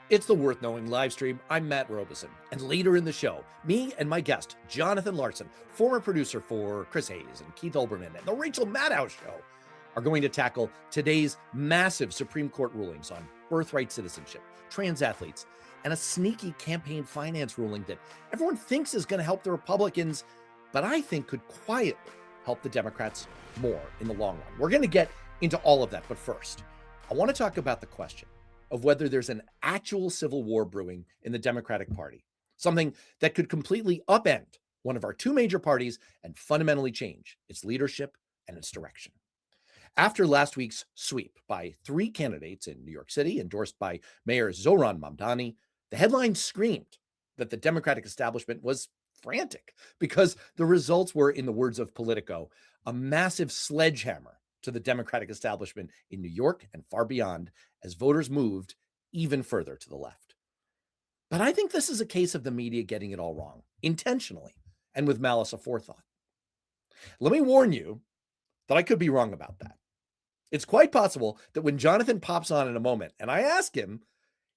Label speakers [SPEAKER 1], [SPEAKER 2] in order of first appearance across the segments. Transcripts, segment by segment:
[SPEAKER 1] It's the Worth Knowing live stream. I'm Matt Robison. And later in the show, me and my guest, Jonathan Larsen, former producer for Chris Hayes and Keith Olbermann and the Rachel Maddow show, are going to tackle today's massive Supreme Court rulings on birthright citizenship, trans athletes, and a sneaky campaign finance ruling that everyone thinks is going to help the Republicans, but I think could quietly help the Democrats more in the long run. We're going to get into all of that, but first, I want to talk about the question of whether there's an actual civil war brewing in the Democratic Party, something that could completely upend one of our two major parties and fundamentally change its leadership and its direction. After last week's sweep by three candidates in New York City, endorsed by Mayor Zohran Mamdani, the headline screamed that the Democratic establishment was frantic because the results were, in the words of Politico, a massive sledgehammer to the Democratic establishment in New York and far beyond as voters moved even further to the left. But I think this is a case of the media getting it all wrong, intentionally and with malice aforethought. Let me warn you that I could be wrong about that. It's quite possible that when Jonathan pops on in a moment and I ask him,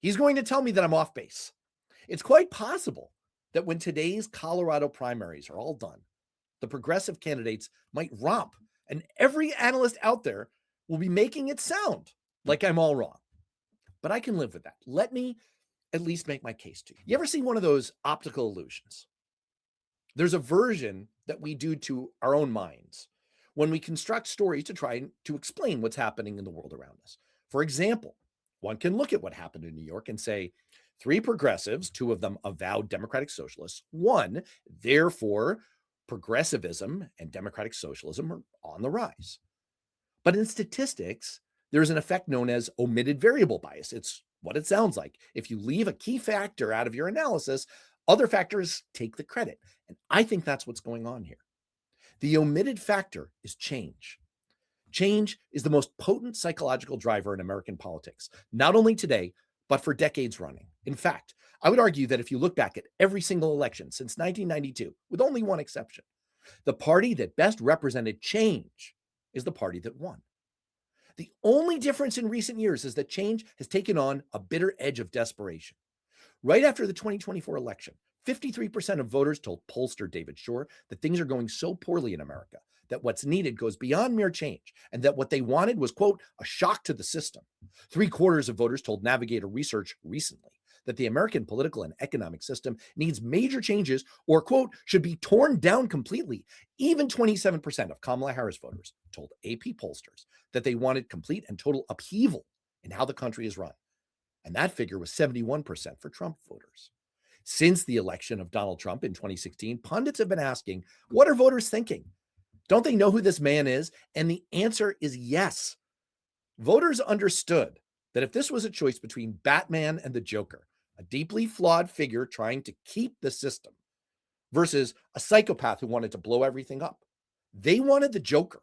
[SPEAKER 1] he's going to tell me that I'm off base. It's quite possible that when today's Colorado primaries are all done, the progressive candidates might romp and every analyst out there will be making it sound like I'm all wrong. But I can live with that. Let me at least make my case to you. You ever see one of those optical illusions? There's a version that we do to our own minds when we construct stories to try to explain what's happening in the world around us. For example, one can look at what happened in New York and say, three progressives, two of them avowed democratic socialists, won, therefore progressivism and democratic socialism are on the rise. But in statistics, there's an effect known as omitted variable bias. It's what it sounds like. If you leave a key factor out of your analysis, other factors take the credit. And I think that's what's going on here. The omitted factor is change. Change is the most potent psychological driver in American politics, not only today, but for decades running. In fact, I would argue that if you look back at every single election since 1992, with only one exception, the party that best represented change is the party that won. The only difference in recent years is that change has taken on a bitter edge of desperation. Right after the 2024 election, 53% of voters told pollster David Shore that things are going so poorly in America that what's needed goes beyond mere change and that what they wanted was, quote, a shock to the system. 3/4 of voters told Navigator Research recently that the American political and economic system needs major changes or, quote, should be torn down completely. Even 27% of Kamala Harris voters told AP pollsters that they wanted complete and total upheaval in how the country is run. And that figure was 71% for Trump voters. Since the election of Donald Trump in 2016, pundits have been asking, what are voters thinking? Don't they know who this man is? And the answer is yes. Voters understood that if this was a choice between Batman and the Joker, a deeply flawed figure trying to keep the system, versus a psychopath who wanted to blow everything up, they wanted the Joker.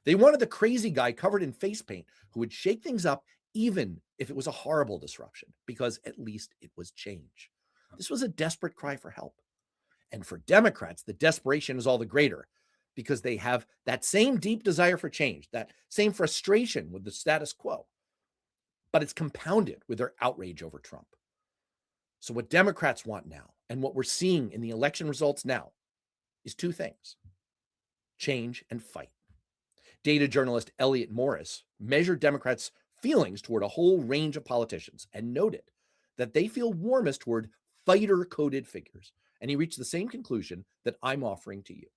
[SPEAKER 1] They wanted the crazy guy covered in face paint who would shake things up even if it was a horrible disruption, because at least it was change. This was a desperate cry for help. And for Democrats, the desperation is all the greater because they have that same deep desire for change, that same frustration with the status quo, but it's compounded with their outrage over Trump. So what Democrats want now, and what we're seeing in the election results now, is two things: change and fight. Data journalist Elliot Morris measured Democrats' feelings toward a whole range of politicians and noted that they feel warmest toward fighter-coded figures. And he reached the same conclusion that I'm offering to you.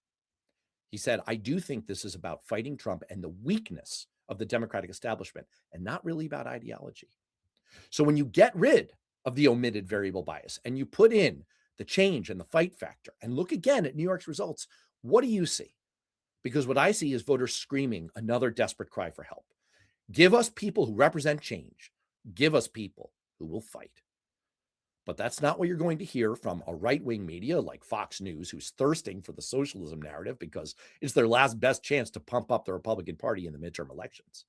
[SPEAKER 1] He said, I do think this is about fighting Trump and the weakness of the Democratic establishment and not really about ideology. So when you get rid of the omitted variable bias and you put in the change and the fight factor and look again at New York's results, what do you see? Because what I see is voters screaming another desperate cry for help. Give us people who represent change. Give us people who will fight. But that's not what you're going to hear from a right-wing media like Fox News, who's thirsting for the socialism narrative because it's their last best chance to pump up the Republican Party in the midterm elections.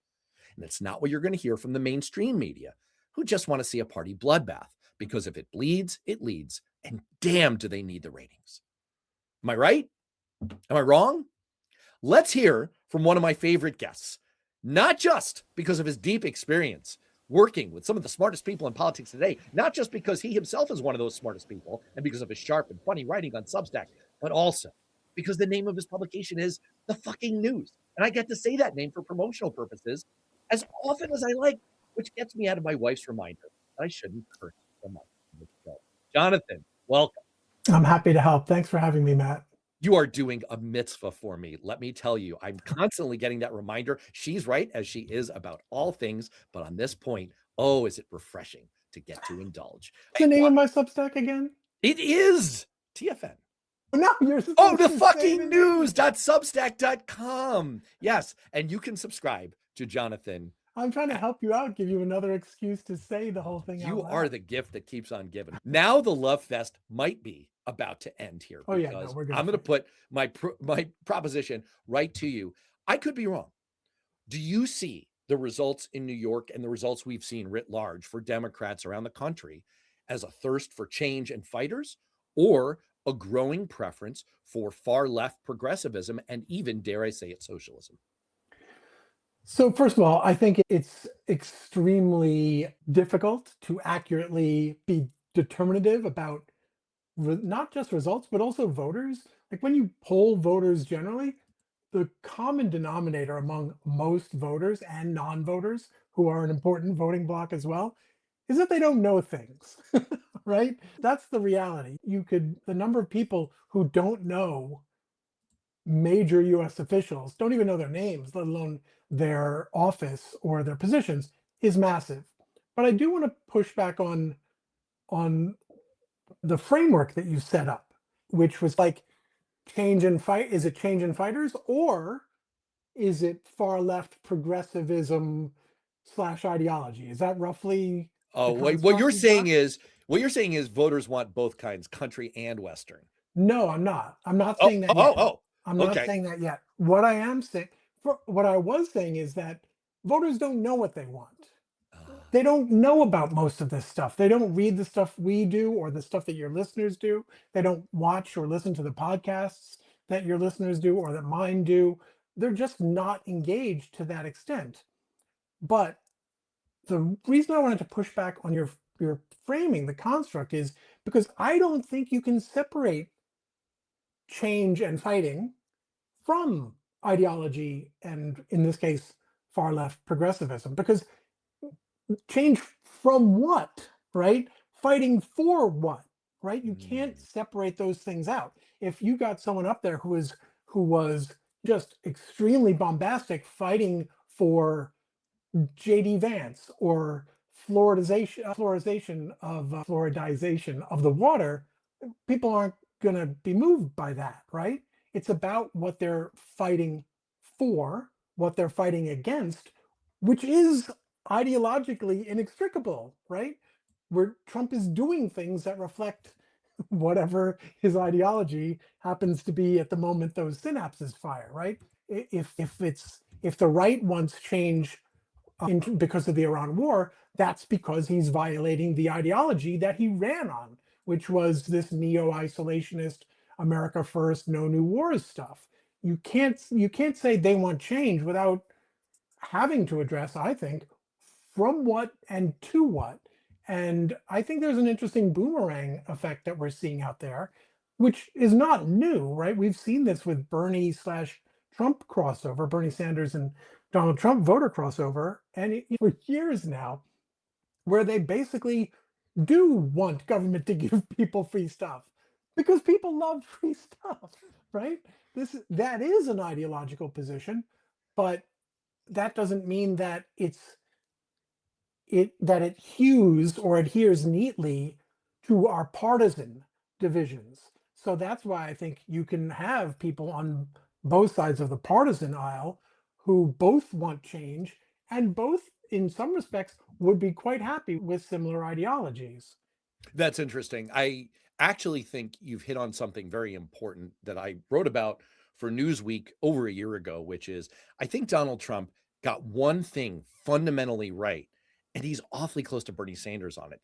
[SPEAKER 1] And it's not what you're going to hear from the mainstream media, who just want to see a party bloodbath, because if it bleeds, it leads, and damn, do they need the ratings. Am I right? Am I wrong? Let's hear from one of my favorite guests, not just because of his deep experience working with some of the smartest people in politics today, not just because he himself is one of those smartest people and because of his sharp and funny writing on Substack, but also because the name of his publication is The Fucking News. And I get to say that name for promotional purposes as often as I like, which gets me out of my wife's reminder that I shouldn't curse so much on this show. Jonathan, welcome.
[SPEAKER 2] I'm happy to help. Thanks for having me, Matt.
[SPEAKER 1] You are doing a mitzvah for me. Let me tell you, I'm constantly getting that reminder. She's right, as she is about all things. But on this point, oh, is it refreshing to get to indulge.
[SPEAKER 2] What's the name of my Substack again?
[SPEAKER 1] It is TFN.
[SPEAKER 2] No, you're
[SPEAKER 1] Oh, the fucking news.substack.com. Yes. And you can subscribe to Jonathan.
[SPEAKER 2] I'm trying to help you out, give you another excuse to say the whole thing out
[SPEAKER 1] You
[SPEAKER 2] loud.
[SPEAKER 1] are the gift that keeps on giving. Now the love fest might be about to end here.
[SPEAKER 2] Oh, yeah, no,
[SPEAKER 1] I'm going to put my proposition right to you. I could be wrong. Do you see the results in New York and the results we've seen writ large for Democrats around the country as a thirst for change and fighters, or a growing preference for far left progressivism and even, dare I say it, socialism?
[SPEAKER 2] So first of all, I think it's extremely difficult to accurately be determinative about not just results, but also voters. Like when you poll voters generally, the common denominator among most voters and non-voters, who are an important voting bloc as well, is that they don't know things, right? That's the reality. The number of people who don't know major US officials, don't even know their names, let alone their office or their positions, is massive. But I do want to push back on the framework that you set up, which was like change and fight. Is it change in fighters, or is it far left progressivism / ideology? Is that roughly?
[SPEAKER 1] Oh, what you're saying is voters want both kinds, country and Western.
[SPEAKER 2] No, I'm not. I'm not saying that yet. I'm not saying that yet. What I was saying is that voters don't know what they want. They don't know about most of this stuff. They don't read the stuff we do or the stuff that your listeners do. They don't watch or listen to the podcasts that your listeners do or that mine do. They're just not engaged to that extent. But the reason I wanted to push back on your framing, the construct, is because I don't think you can separate change and fighting from ideology and, in this case, far left progressivism. Because change from what, right? Fighting for what, right? You can't separate those things out. If you got someone up there who was just extremely bombastic, fighting for J.D. Vance or fluoridization of the water, people aren't going to be moved by that, right? It's about what they're fighting for, what they're fighting against, which is ideologically inextricable, right? Where Trump is doing things that reflect whatever his ideology happens to be at the moment those synapses fire, right? If the right wants change because of the Iran war, that's because he's violating the ideology that he ran on, which was this neo-isolationist America first, no new wars stuff. You can't say they want change without having to address, I think, from what and to what. And I think there's an interesting boomerang effect that we're seeing out there, which is not new, right? We've seen this with Bernie/Trump crossover, Bernie Sanders and Donald Trump voter crossover, and for years now, where they basically do want government to give people free stuff because people love free stuff, right? That is an ideological position, but that doesn't mean that it hews or adheres neatly to our partisan divisions. So that's why I think you can have people on both sides of the partisan aisle who both want change and both, in some respects, would be quite happy with similar ideologies.
[SPEAKER 1] That's interesting. I actually think you've hit on something very important that I wrote about for Newsweek over a year ago, which is I think Donald Trump got one thing fundamentally right, and he's awfully close to Bernie Sanders on it.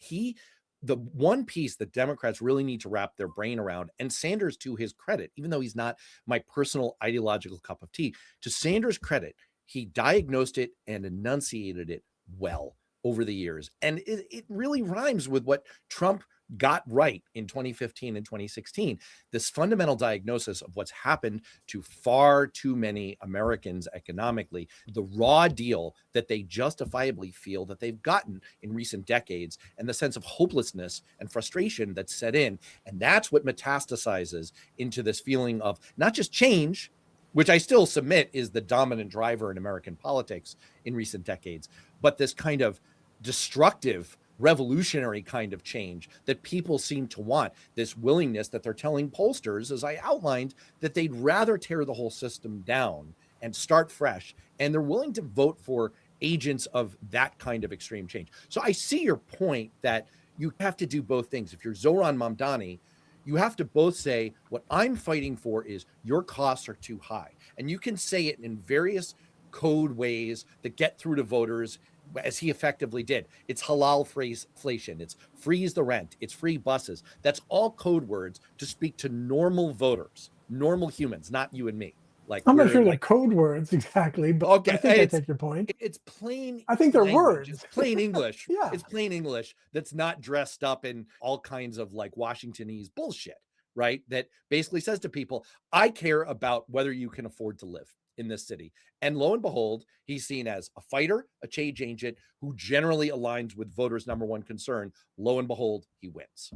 [SPEAKER 1] The one piece that Democrats really need to wrap their brain around, and Sanders, to his credit, even though he's not my personal ideological cup of tea, to Sanders' credit, he diagnosed it and enunciated it well. over the years. And it really rhymes with what Trump got right in 2015 and 2016, this fundamental diagnosis of what's happened to far too many Americans economically, the raw deal that they justifiably feel that they've gotten in recent decades, and the sense of hopelessness and frustration that's set in. And that's what metastasizes into this feeling of not just change, which I still submit is the dominant driver in American politics in recent decades, but this kind of destructive, revolutionary kind of change that people seem to want, this willingness that they're telling pollsters, as I outlined, that they'd rather tear the whole system down and start fresh. And they're willing to vote for agents of that kind of extreme change. So I see your point that you have to do both things. If you're Zohran Mamdani, you have to both say, what I'm fighting for is your costs are too high. And you can say it in various code ways that get through to voters, as he effectively did. It's halal inflation, it's freeze the rent, it's free buses. That's all code words to speak to normal voters, normal humans, not you and me. Like,
[SPEAKER 2] I'm not sure they're code words exactly, but
[SPEAKER 1] okay,
[SPEAKER 2] I think I take your point.
[SPEAKER 1] It's plain.
[SPEAKER 2] I think they're
[SPEAKER 1] language.
[SPEAKER 2] words.
[SPEAKER 1] It's plain English.
[SPEAKER 2] Yeah.
[SPEAKER 1] It's plain English that's not dressed up in all kinds of like Washingtonese bullshit, right? That basically says to people, I care about whether you can afford to live in this city. And lo and behold, he's seen as a fighter, a change agent who generally aligns with voters' number one concern. Lo and behold, he wins.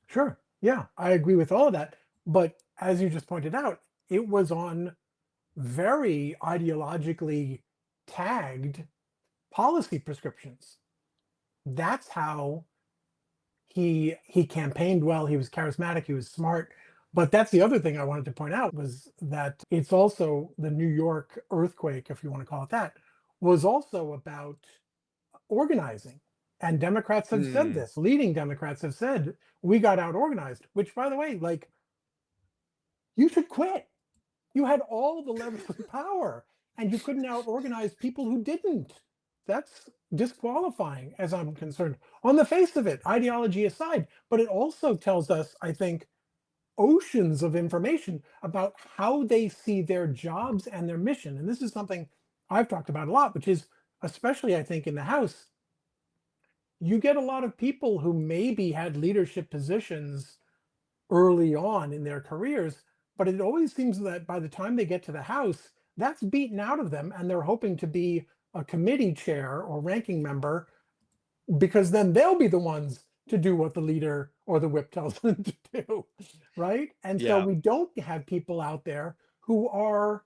[SPEAKER 2] Sure. Yeah, I agree with all of that. But as you just pointed out, it was on very ideologically tagged policy prescriptions. That's how he campaigned well. He was charismatic. He was smart. But that's the other thing I wanted to point out, was that it's also the New York earthquake, if you want to call it that, was also about organizing. And Democrats have said this. Leading Democrats have said, we got out organized, which, by the way, like, you should quit. You had all the levers of power and you couldn't out organize people who didn't. That's disqualifying, as I'm concerned, on the face of it, ideology aside. But it also tells us, I think, oceans of information about how they see their jobs and their mission. And this is something I've talked about a lot, which is, especially I think in the House, you get a lot of people who maybe had leadership positions early on in their careers, but it always seems that by the time they get to the House, that's beaten out of them, and they're hoping to be a committee chair or ranking member, because then they'll be the ones to do what the leader or the whip tells them to do, right? And so we don't have people out there who are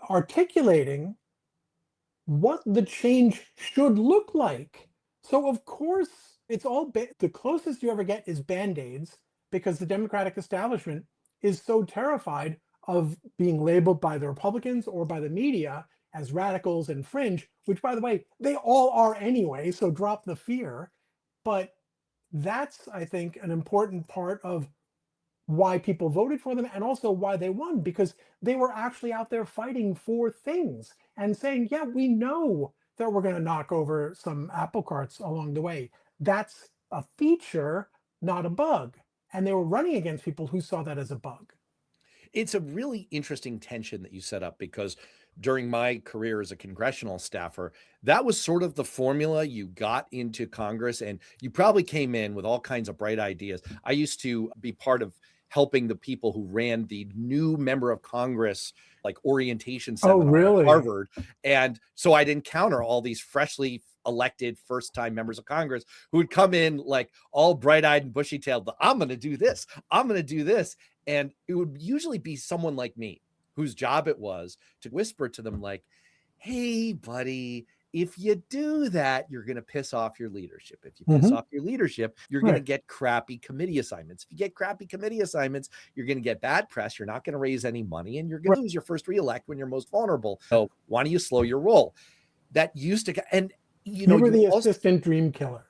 [SPEAKER 2] articulating what the change should look like. So of course, it's all the closest you ever get is Band-Aids, because the Democratic establishment is so terrified of being labeled by the Republicans or by the media as radicals and fringe, which, by the way, they all are anyway, so drop the fear. But that's, I think, an important part of why people voted for them, and also why they won, because they were actually out there fighting for things and saying, yeah, we know that we're going to knock over some apple carts along the way. That's a feature, not a bug. And they were running against people who saw that as a bug.
[SPEAKER 1] It's a really interesting tension that you set up, because during my career as a congressional staffer, that was sort of the formula. You got into Congress and you probably came in with all kinds of bright ideas. I used to be part of helping the people who ran the new member of Congress, like orientation seminar at Harvard. And so I'd encounter all these freshly elected first-time members of Congress who would come in like all bright-eyed and bushy-tailed. I'm going to do this. I'm going to do this. And it would usually be someone like me, whose job it was to whisper to them like, hey, buddy, if you do that, you're going to piss off your leadership. If you piss off your leadership, you're going to get crappy committee assignments. If you get crappy committee assignments, you're going to get bad press. You're not going to raise any money, and you're going to lose your first reelect when you're most vulnerable. So why don't you slow your roll? That used to, and you
[SPEAKER 2] were the assistant dream killer.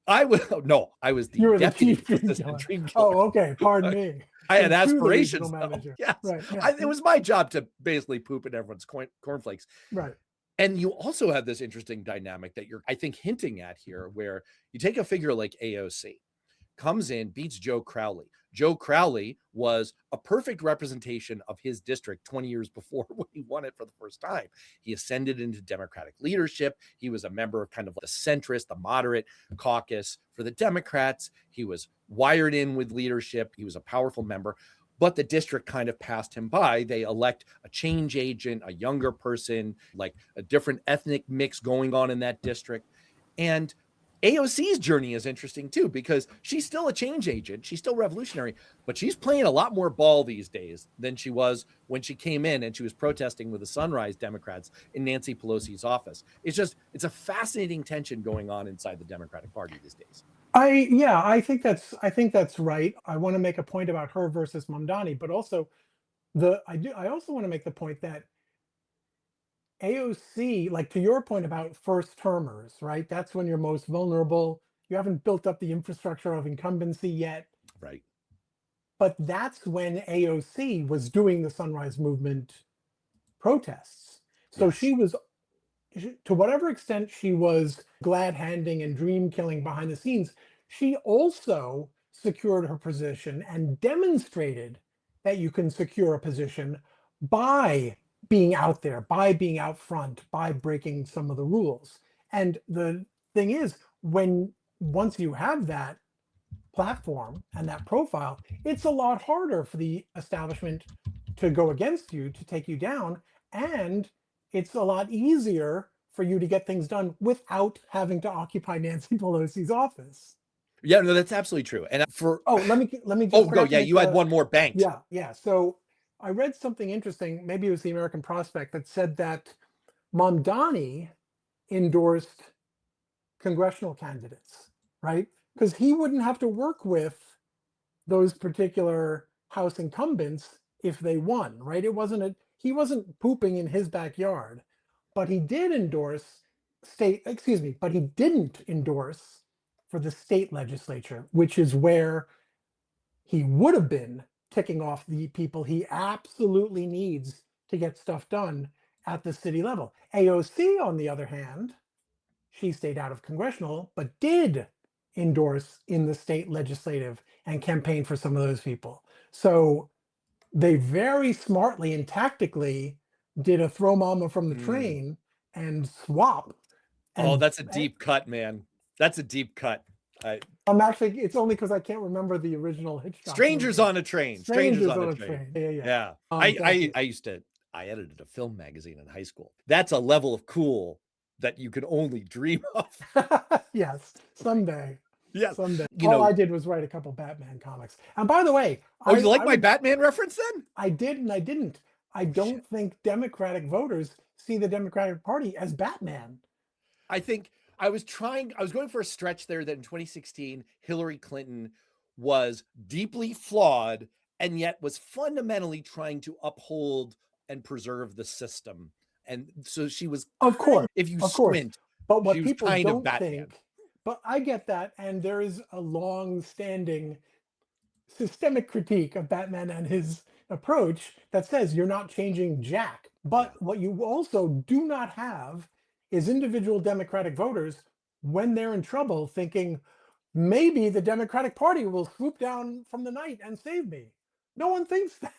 [SPEAKER 1] I was the deputy assistant dream killer.
[SPEAKER 2] Oh, okay. Pardon me.
[SPEAKER 1] I had aspirations. Yes.
[SPEAKER 2] Right. Yeah.
[SPEAKER 1] It was my job to basically poop in everyone's cornflakes.
[SPEAKER 2] Right.
[SPEAKER 1] And you also have this interesting dynamic that you're, I think, hinting at here, where you take a figure like AOC, comes in, beats Joe Crowley. Joe Crowley was a perfect representation of his district 20 years before when he won it for the first time. He ascended into Democratic leadership. He was a member of kind of the centrist, the moderate caucus for the Democrats. He was wired in with leadership. He was a powerful member, but the district kind of passed him by. They elect a change agent, a younger person, like a different ethnic mix going on in that district. And AOC's journey is interesting too, because she's still a change agent. She's still revolutionary, but she's playing a lot more ball these days than she was when she came in and she was protesting with the Sunrise Democrats in Nancy Pelosi's office. It's a fascinating tension going on inside the Democratic Party these days.
[SPEAKER 2] I think that's right. I want to make a point about her versus Mamdani, but also I also want to make the point that AOC, like to your point about first termers, right? That's when you're most vulnerable. You haven't built up the infrastructure of incumbency yet.
[SPEAKER 1] Right.
[SPEAKER 2] But that's when AOC was doing the Sunrise Movement protests. So yes. She was, to whatever extent she was glad handing and dream killing behind the scenes, she also secured her position and demonstrated that you can secure a position by being out there, by being out front, by breaking some of the rules. And the thing is, once you have that platform and that profile, it's a lot harder for the establishment to go against you, to take you down, and it's a lot easier for you to get things done without having to occupy Nancy Pelosi's office.
[SPEAKER 1] Yeah, no, that's absolutely true. And
[SPEAKER 2] let me just
[SPEAKER 1] go. Yeah, you had one more banked.
[SPEAKER 2] Yeah. So I read something interesting, maybe it was the American Prospect, that said that Mamdani endorsed congressional candidates, right? Because he wouldn't have to work with those particular House incumbents if they won, right? He wasn't pooping in his backyard, but he did endorse but he didn't endorse for the state legislature, which is where he would have been ticking off the people he absolutely needs to get stuff done at the city level. AOC, on the other hand, she stayed out of congressional, but did endorse in the state legislative and campaign for some of those people. So they very smartly and tactically did a throw mama from the train and swap.
[SPEAKER 1] That's a deep cut, man. That's a deep cut.
[SPEAKER 2] It's only because I can't remember the original Hitchcock
[SPEAKER 1] Strangers
[SPEAKER 2] movie.
[SPEAKER 1] on a Train.
[SPEAKER 2] Strangers on a Train. Yeah.
[SPEAKER 1] I edited a film magazine in high school. That's a level of cool that you could only dream of.
[SPEAKER 2] Yes, someday.
[SPEAKER 1] Yes.
[SPEAKER 2] Someday. All I did was write a couple Batman comics. And by the way,
[SPEAKER 1] you like my Batman reference then?
[SPEAKER 2] I did and I didn't. I don't think Democratic voters see the Democratic Party as Batman.
[SPEAKER 1] I think I was going for a stretch there that in 2016, Hillary Clinton was deeply flawed and yet was fundamentally trying to uphold and preserve the system. And so she was,
[SPEAKER 2] of course,
[SPEAKER 1] if you squint,
[SPEAKER 2] but what people don't think, but I get that. And there is a long-standing systemic critique of Batman and his approach that says you're not changing jack. But what you also do not have is individual Democratic voters, when they're in trouble, thinking maybe the Democratic Party will swoop down from the night and save me. No one thinks that.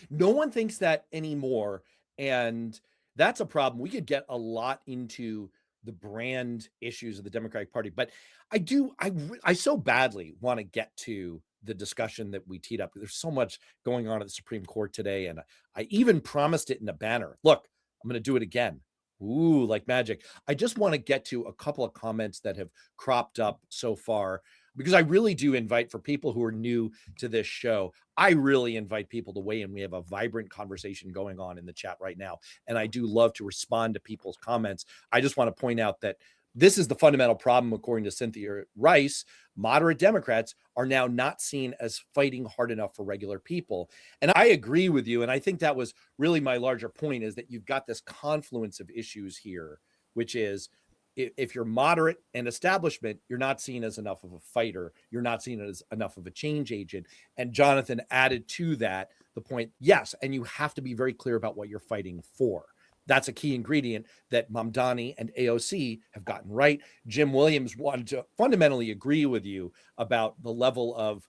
[SPEAKER 1] No one thinks that anymore. And that's a problem. We could get a lot into the brand issues of the Democratic Party, but I so badly want to get to the discussion that we teed up. There's so much going on at the Supreme Court today. And I even promised it in a banner. Look, I'm going to do it again. Ooh, like magic. I just want to get to a couple of comments that have cropped up so far, because I really do invite, for people who are new to this show, I really invite people to weigh in. We have a vibrant conversation going on in the chat right now, and I do love to respond to people's comments. I just want to point out that this is the fundamental problem, according to Cynthia Rice. Moderate Democrats are now not seen as fighting hard enough for regular people. And I agree with you. And I think that was really my larger point, is that you've got this confluence of issues here, which is, if you're moderate and establishment, you're not seen as enough of a fighter. You're not seen as enough of a change agent. And Jonathan added to that the point, yes, and you have to be very clear about what you're fighting for. That's a key ingredient that Mamdani and AOC have gotten right. Jim Williams wanted to fundamentally agree with you about the level of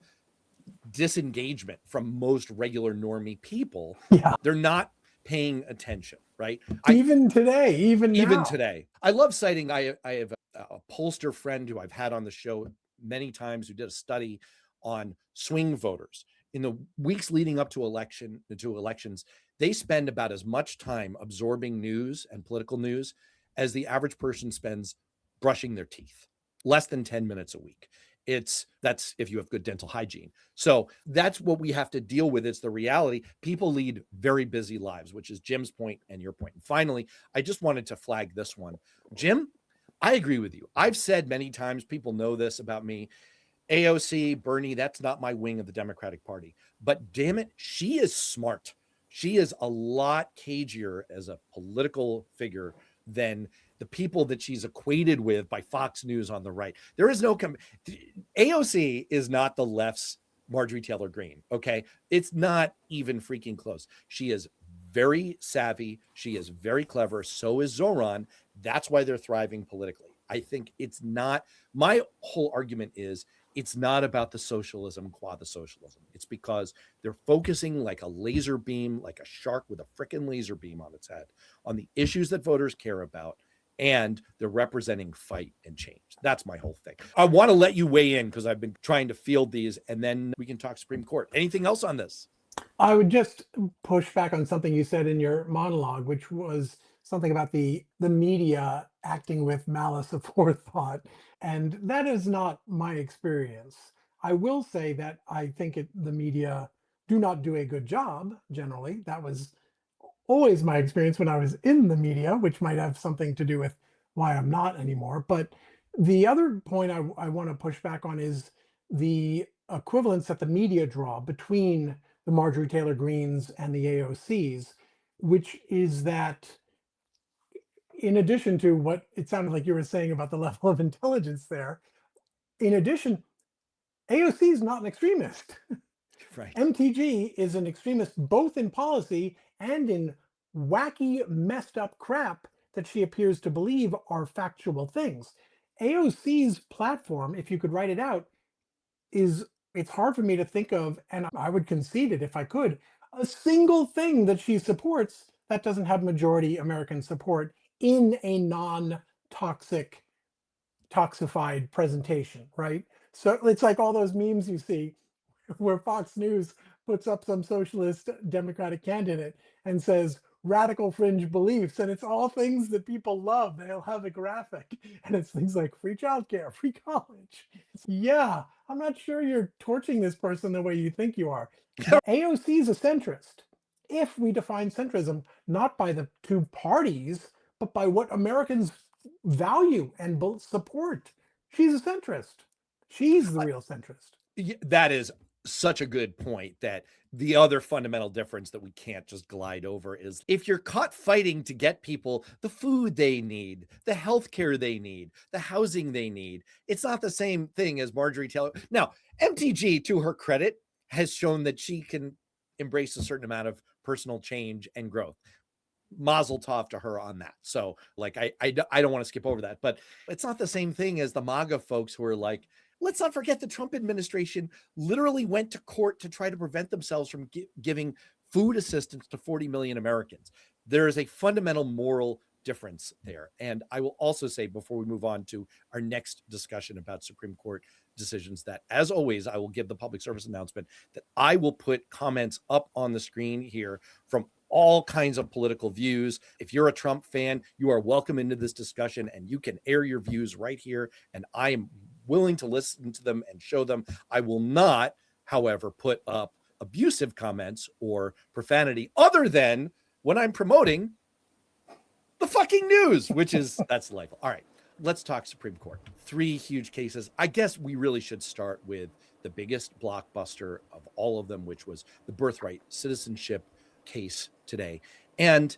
[SPEAKER 1] disengagement from most regular normie people. They're not paying attention, right?
[SPEAKER 2] Even today, even now.
[SPEAKER 1] Today. I love citing, I have a pollster friend who I've had on the show many times who did a study on swing voters. In the weeks leading up to elections, they spend about as much time absorbing news and political news as the average person spends brushing their teeth. Less than 10 minutes a week. That's if you have good dental hygiene. So that's what we have to deal with. It's the reality. People lead very busy lives, which is Jim's point and your point. And finally, I just wanted to flag this one. Jim, I agree with you. I've said many times, people know this about me, AOC, Bernie, that's not my wing of the Democratic Party. But damn it, she is smart. She is a lot cagier as a political figure than the people that she's equated with by Fox News on the right. There is no AOC is not the left's Marjorie Taylor Greene. Okay. It's not even freaking close. She is very savvy. She is very clever. So is Zohran. That's why they're thriving politically. I think it's not, my whole argument is it's not about the socialism qua the socialism. It's because they're focusing like a laser beam, like a shark with a frickin' laser beam on its head on the issues that voters care about. And they're representing fight and change. That's my whole thing. I want to let you weigh in because I've been trying to field these, and then we can talk Supreme Court. Anything else on this?
[SPEAKER 2] I would just push back on something you said in your monologue, which was something about the media acting with malice aforethought. And that is not my experience. I will say that I think the media do not do a good job, generally. That was always my experience when I was in the media, which might have something to do with why I'm not anymore. But the other point I want to push back on is the equivalence that the media draw between the Marjorie Taylor Greenes and the AOCs, which is that in addition to what it sounded like you were saying about the level of intelligence there, in addition, AOC is not an extremist.
[SPEAKER 1] Right.
[SPEAKER 2] MTG is an extremist both in policy and in wacky, messed up crap that she appears to believe are factual things. AOC's platform, if you could write it out, it's hard for me to think of, and I would concede it if I could, a single thing that she supports that doesn't have majority American support in a non-toxic, toxified presentation, right? So it's like all those memes you see where Fox News puts up some socialist Democratic candidate and says radical fringe beliefs, and it's all things that people love. They'll have a graphic, and it's things like free childcare, free college. Yeah, I'm not sure you're torching this person the way you think you are. AOC is a centrist. If we define centrism not by the two parties, but by what Americans value and support, she's a centrist. She's the real centrist.
[SPEAKER 1] That is such a good point. That the other fundamental difference that we can't just glide over is if you're caught fighting to get people the food they need, the healthcare they need, the housing they need, it's not the same thing as Marjorie Taylor. Now, MTG, to her credit, has shown that she can embrace a certain amount of personal change and growth. Mazel tov to her on that. So like, I don't want to skip over that, but it's not the same thing as the MAGA folks who are like, let's not forget the Trump administration literally went to court to try to prevent themselves from giving food assistance to 40 million Americans. There is a fundamental moral difference there. And I will also say, before we move on to our next discussion about Supreme Court decisions, that as always, I will give the public service announcement that I will put comments up on the screen here from all kinds of political views. If you're a Trump fan, you are welcome into this discussion and you can air your views right here. And I am willing to listen to them and show them. I will not, however, put up abusive comments or profanity other than when I'm promoting the fucking news, which is, that's delightful. All right, let's talk Supreme Court. 3 huge cases. I guess we really should start with the biggest blockbuster of all of them, which was the Birthright citizenship case today. And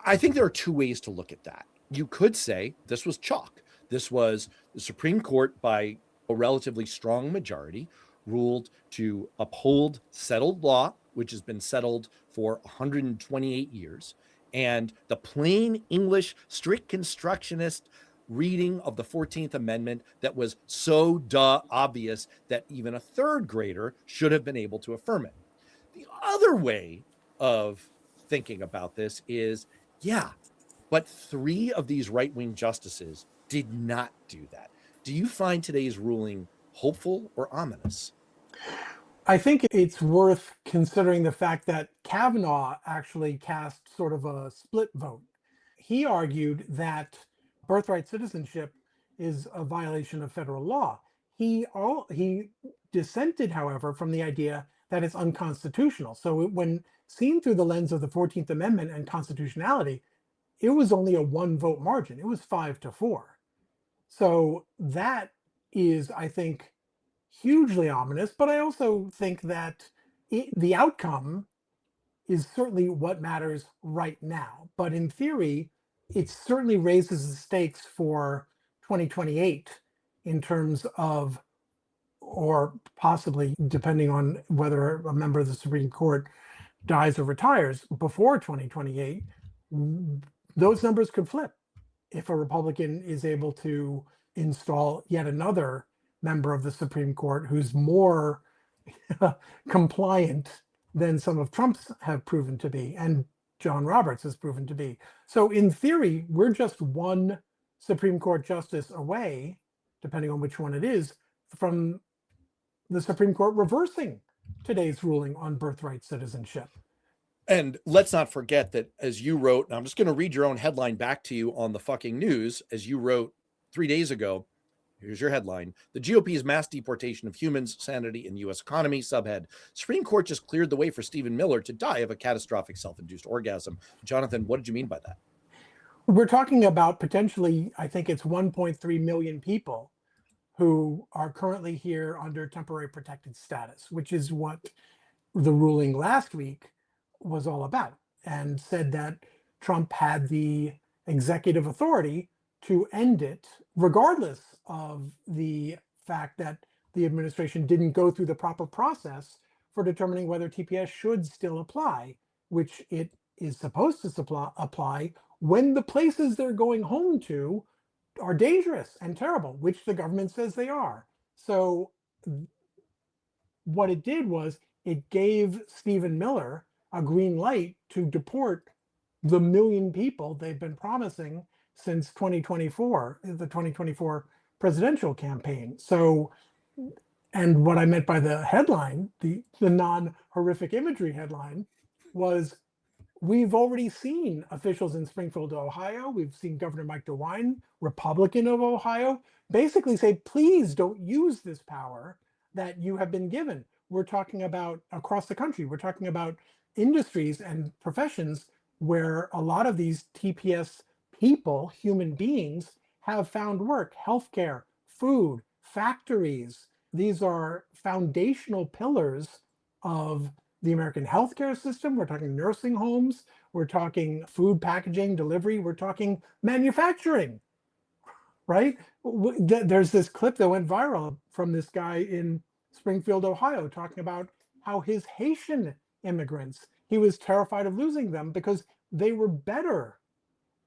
[SPEAKER 1] I think there are 2 ways to look at that. You could say this was chalk. This was the Supreme Court, by a relatively strong majority, ruled to uphold settled law, which has been settled for 128 years, and the plain English, strict constructionist reading of the 14th Amendment that was so obvious that even a third grader should have been able to affirm it. The other way of thinking about this is, yeah, but 3 of these right-wing justices did not do that. Do you find today's ruling hopeful or ominous?
[SPEAKER 2] I think it's worth considering the fact that Kavanaugh actually cast sort of a split vote. He argued that birthright citizenship is a violation of federal law. He dissented, however, from the idea that it's unconstitutional. So when seen through the lens of the 14th Amendment and constitutionality, it was only a 1 vote margin. It was 5-4. So that is, I think, hugely ominous, but I also think that the outcome is certainly what matters right now. But in theory, it certainly raises the stakes for 2028 in terms of, or possibly depending on whether a member of the Supreme Court dies or retires before 2028, those numbers could flip if a Republican is able to install yet another member of the Supreme Court who's more compliant than some of Trump's have proven to be, and John Roberts has proven to be. So in theory, we're just one Supreme Court justice away, depending on which one it is, from the Supreme Court reversing today's ruling on birthright citizenship.
[SPEAKER 1] And let's not forget that, as you wrote, and I'm just going to read your own headline back to you on the fucking news, as you wrote 3 days ago. Here's your headline: The GOP's mass deportation of humans, sanity, and U.S. economy. Subhead: Supreme Court just cleared the way for Stephen Miller to die of a catastrophic self-induced orgasm. Jonathan, what did you mean by that?
[SPEAKER 2] We're talking about potentially, I think it's 1.3 million people who are currently here under temporary protected status, which is what the ruling last week was all about, and said that Trump had the executive authority to end it, regardless of the fact that the administration didn't go through the proper process for determining whether TPS should still apply, which it is supposed to apply when the places they're going home to are dangerous and terrible, which the government says they are. So what it did was it gave Stephen Miller a green light to deport the million people they've been promising since 2024, the 2024 presidential campaign. So, and what I meant by the headline, the non-horrific imagery headline, was we've already seen officials in Springfield, Ohio. We've seen Governor Mike DeWine, Republican of Ohio, basically say, please don't use this power that you have been given. We're talking about across the country. We're talking about industries and professions where a lot of these TPS people, human beings, have found work: healthcare, food, factories. These are foundational pillars of the American healthcare system. We're talking nursing homes. We're talking food packaging, delivery. We're talking manufacturing, right? There's this clip that went viral from this guy in Springfield, Ohio, talking about how his Haitian immigrants, he was terrified of losing them because they were better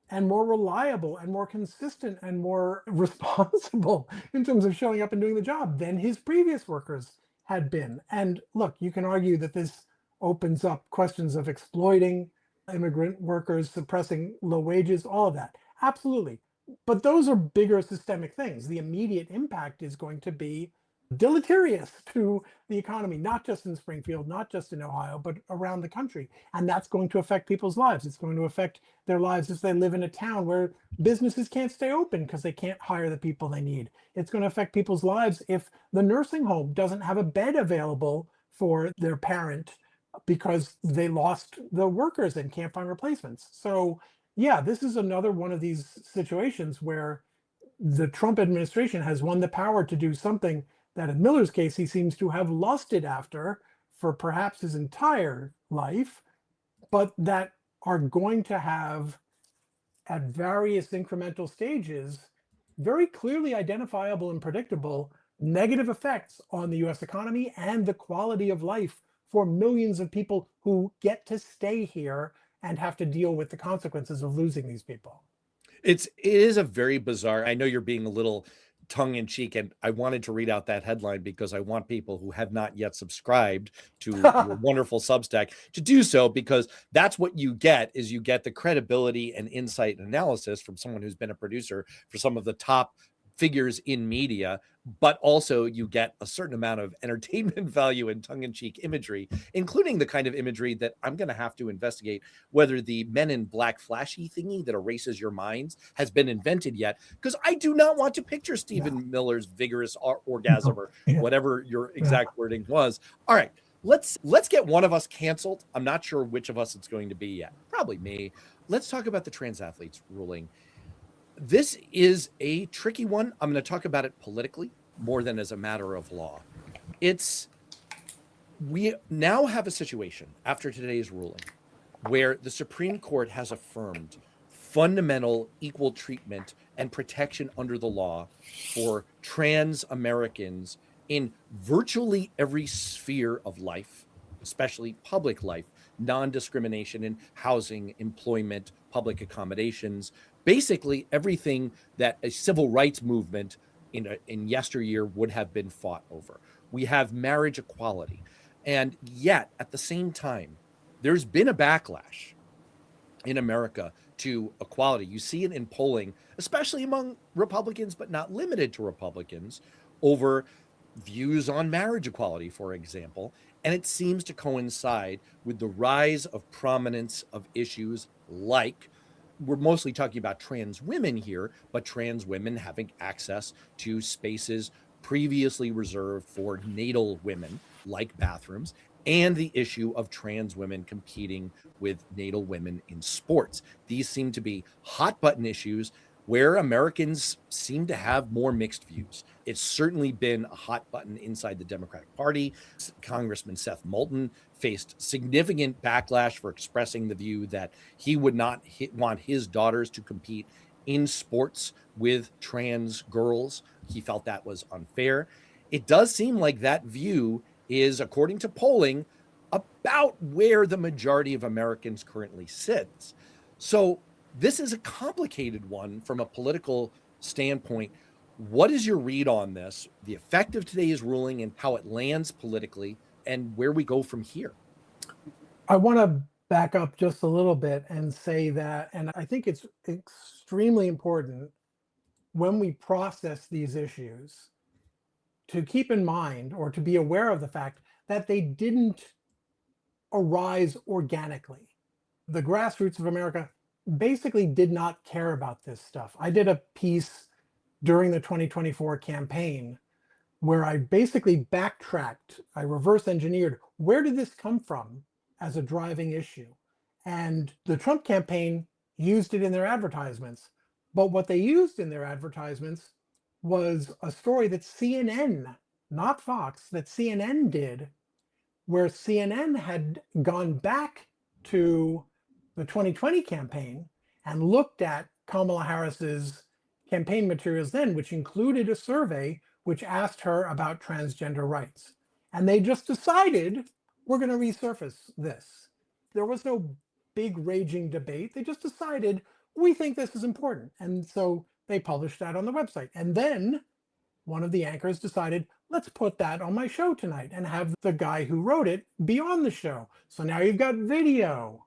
[SPEAKER 2] and more reliable and more consistent and more responsible in terms of showing up and doing the job than his previous workers had been. And look, you can argue that this opens up questions of exploiting immigrant workers, suppressing low wages, all of that. Absolutely. But those are bigger systemic things. The immediate impact is going to be deleterious to the economy, not just in Springfield, not just in Ohio, but around the country. And that's going to affect people's lives. It's going to affect their lives if they live in a town where businesses can't stay open because they can't hire the people they need. It's going to affect people's lives if the nursing home doesn't have a bed available for their parent because they lost the workers and can't find replacements. So yeah, this is another one of these situations where the Trump administration has won the power to do something that in Miller's case, he seems to have lusted after for perhaps his entire life, but that are going to have, at various incremental stages, very clearly identifiable and predictable negative effects on the US economy and the quality of life for millions of people who get to stay here and have to deal with the consequences of losing these people.
[SPEAKER 1] It is a very bizarre. I know you're being a little tongue in cheek, and I wanted to read out that headline because I want people who have not yet subscribed to your wonderful Substack to do so, because that's what you get the credibility and insight and analysis from someone who's been a producer for some of the top figures in media, but also you get a certain amount of entertainment value and tongue-in-cheek imagery, including the kind of imagery that I'm going to have to investigate whether the Men in Black flashy thingy that erases your minds has been invented yet, because I do not want to picture Stephen Miller's vigorous orgasm or whatever your exact wording was. All right, let's get one of us canceled. I'm not sure which of us it's going to be yet. Probably me. Let's talk about the trans athletes ruling. This is a tricky one. I'm going to talk about it politically more than as a matter of law. We now have a situation after today's ruling where the Supreme Court has affirmed fundamental equal treatment and protection under the law for trans Americans in virtually every sphere of life, especially public life, non-discrimination in housing, employment, public accommodations, basically everything that a civil rights movement in yesteryear would have been fought over. We have marriage equality. And yet, at the same time, there's been a backlash in America to equality. You see it in polling, especially among Republicans, but not limited to Republicans, over views on marriage equality, for example. And it seems to coincide with the rise of prominence of issues like, we're mostly talking about trans women here, but trans women having access to spaces previously reserved for natal women, like bathrooms, and the issue of trans women competing with natal women in sports. These seem to be hot button issues where Americans seem to have more mixed views. It's certainly been a hot button inside the Democratic Party. Congressman Seth Moulton faced significant backlash for expressing the view that he would not want his daughters to compete in sports with trans girls. He felt that was unfair. It does seem like that view is, according to polling, about where the majority of Americans currently sits. So this is a complicated one from a political standpoint. What is your read on this, the effect of today's ruling and how it lands politically, and where we go from here?
[SPEAKER 2] I want to back up just a little bit and say that, and I think it's extremely important when we process these issues to keep in mind, or to be aware of the fact that they didn't arise organically. The grassroots of America basically did not care about this stuff. I did a piece during the 2024 campaign where I basically backtracked, I reverse engineered, where did this come from as a driving issue? And the Trump campaign used it in their advertisements. But what they used in their advertisements was a story that CNN, not Fox, that CNN did, where CNN had gone back to the 2020 campaign and looked at Kamala Harris's campaign materials then, which included a survey which asked her about transgender rights. And they just decided, we're going to resurface this. There was no big raging debate. They just decided, we think this is important. And so they published that on the website. And then one of the anchors decided, let's put that on my show tonight and have the guy who wrote it be on the show. So now you've got video.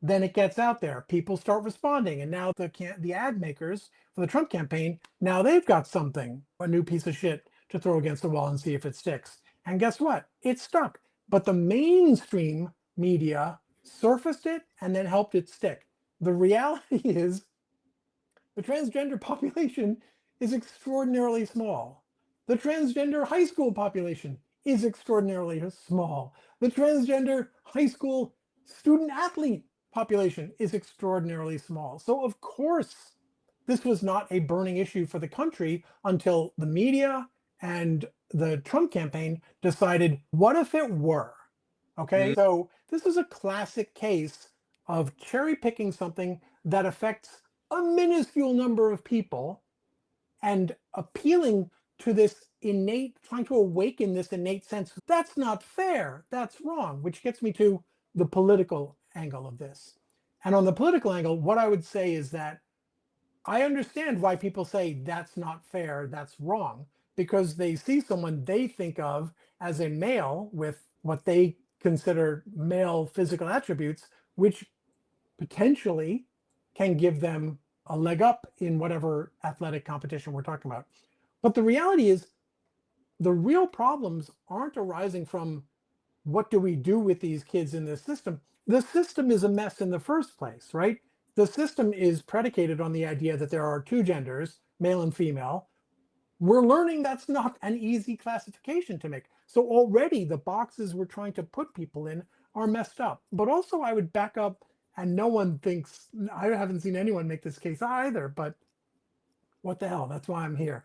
[SPEAKER 2] Then it gets out there. People start responding. And now the ad makers for the Trump campaign, now they've got something, a new piece of shit to throw against the wall and see if it sticks. And guess what? It stuck. But the mainstream media surfaced it and then helped it stick. The reality is the transgender population is extraordinarily small. The transgender high school population is extraordinarily small. The transgender high school student athlete population is extraordinarily small. So of course, this was not a burning issue for the country until the media and the Trump campaign decided, what if it were? Okay, so this is a classic case of cherry picking something that affects a minuscule number of people and appealing to this innate, trying to awaken this innate sense. That's not fair. That's wrong, which gets me to the political angle of this. And on the political angle, what I would say is that I understand why people say that's not fair, that's wrong, because they see someone they think of as a male with what they consider male physical attributes, which potentially can give them a leg up in whatever athletic competition we're talking about. But the reality is, the real problems aren't arising from what do we do with these kids in this system. The system is a mess in the first place, right? The system is predicated on the idea that there are two genders, male and female. We're learning that's not an easy classification to make. So already the boxes we're trying to put people in are messed up. But also I would back up, and no one thinks, I haven't seen anyone make this case either, but what the hell, that's why I'm here.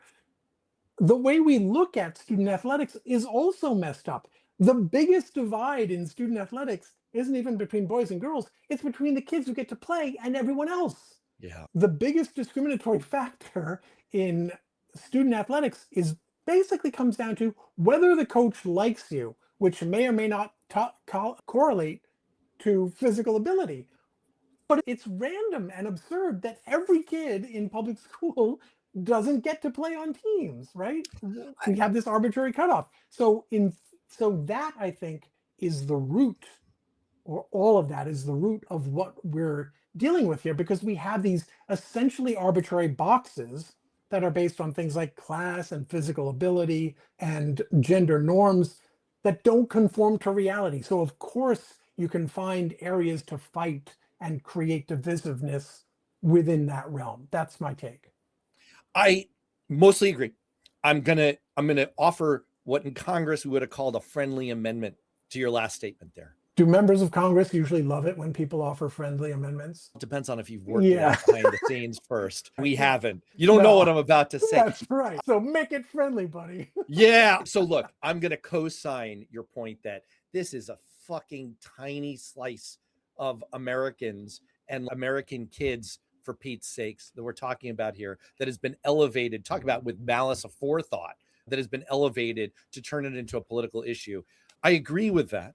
[SPEAKER 2] The way we look at student athletics is also messed up. The biggest divide in student athletics isn't even between boys and girls, it's between the kids who get to play and everyone else.
[SPEAKER 1] Yeah.
[SPEAKER 2] The biggest discriminatory factor in student athletics is basically comes down to whether the coach likes you, which may or may not correlate to physical ability. But it's random and absurd that every kid in public school doesn't get to play on teams, right? We have this arbitrary cutoff. So that, I think, is the root, or all of that is the root of what we're dealing with here, because we have these essentially arbitrary boxes that are based on things like class and physical ability and gender norms that don't conform to reality. So of course you can find areas to fight and create divisiveness within that realm. That's my take.
[SPEAKER 1] I mostly agree. I'm gonna offer what in Congress we would have called a friendly amendment to your last statement there.
[SPEAKER 2] Do members of Congress usually love it when people offer friendly amendments?
[SPEAKER 1] It depends on if you've worked with us behind the scenes first. We haven't. You don't know what I'm about to say.
[SPEAKER 2] That's right. So make it friendly, buddy.
[SPEAKER 1] Yeah. So look, I'm going to co-sign your point that this is a fucking tiny slice of Americans and American kids, for Pete's sakes, that we're talking about here, that has been elevated, talk about with malice aforethought, that has been elevated to turn it into a political issue. I agree with that.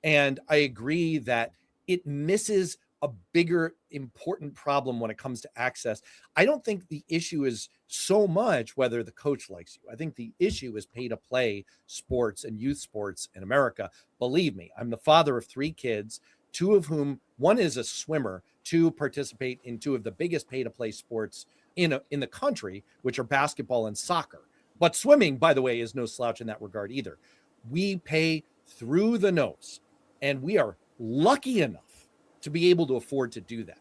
[SPEAKER 1] And I agree that it misses a bigger, important problem when it comes to access. I don't think the issue is so much whether the coach likes you. I think the issue is pay to play sports and youth sports in America. Believe me, I'm the father of 3 kids, 2 of whom, one is a swimmer, 2 participate in 2 of the biggest pay to play sports in the country, which are basketball and soccer. But swimming, by the way, is no slouch in that regard either. We pay through the nose, and we are lucky enough to be able to afford to do that.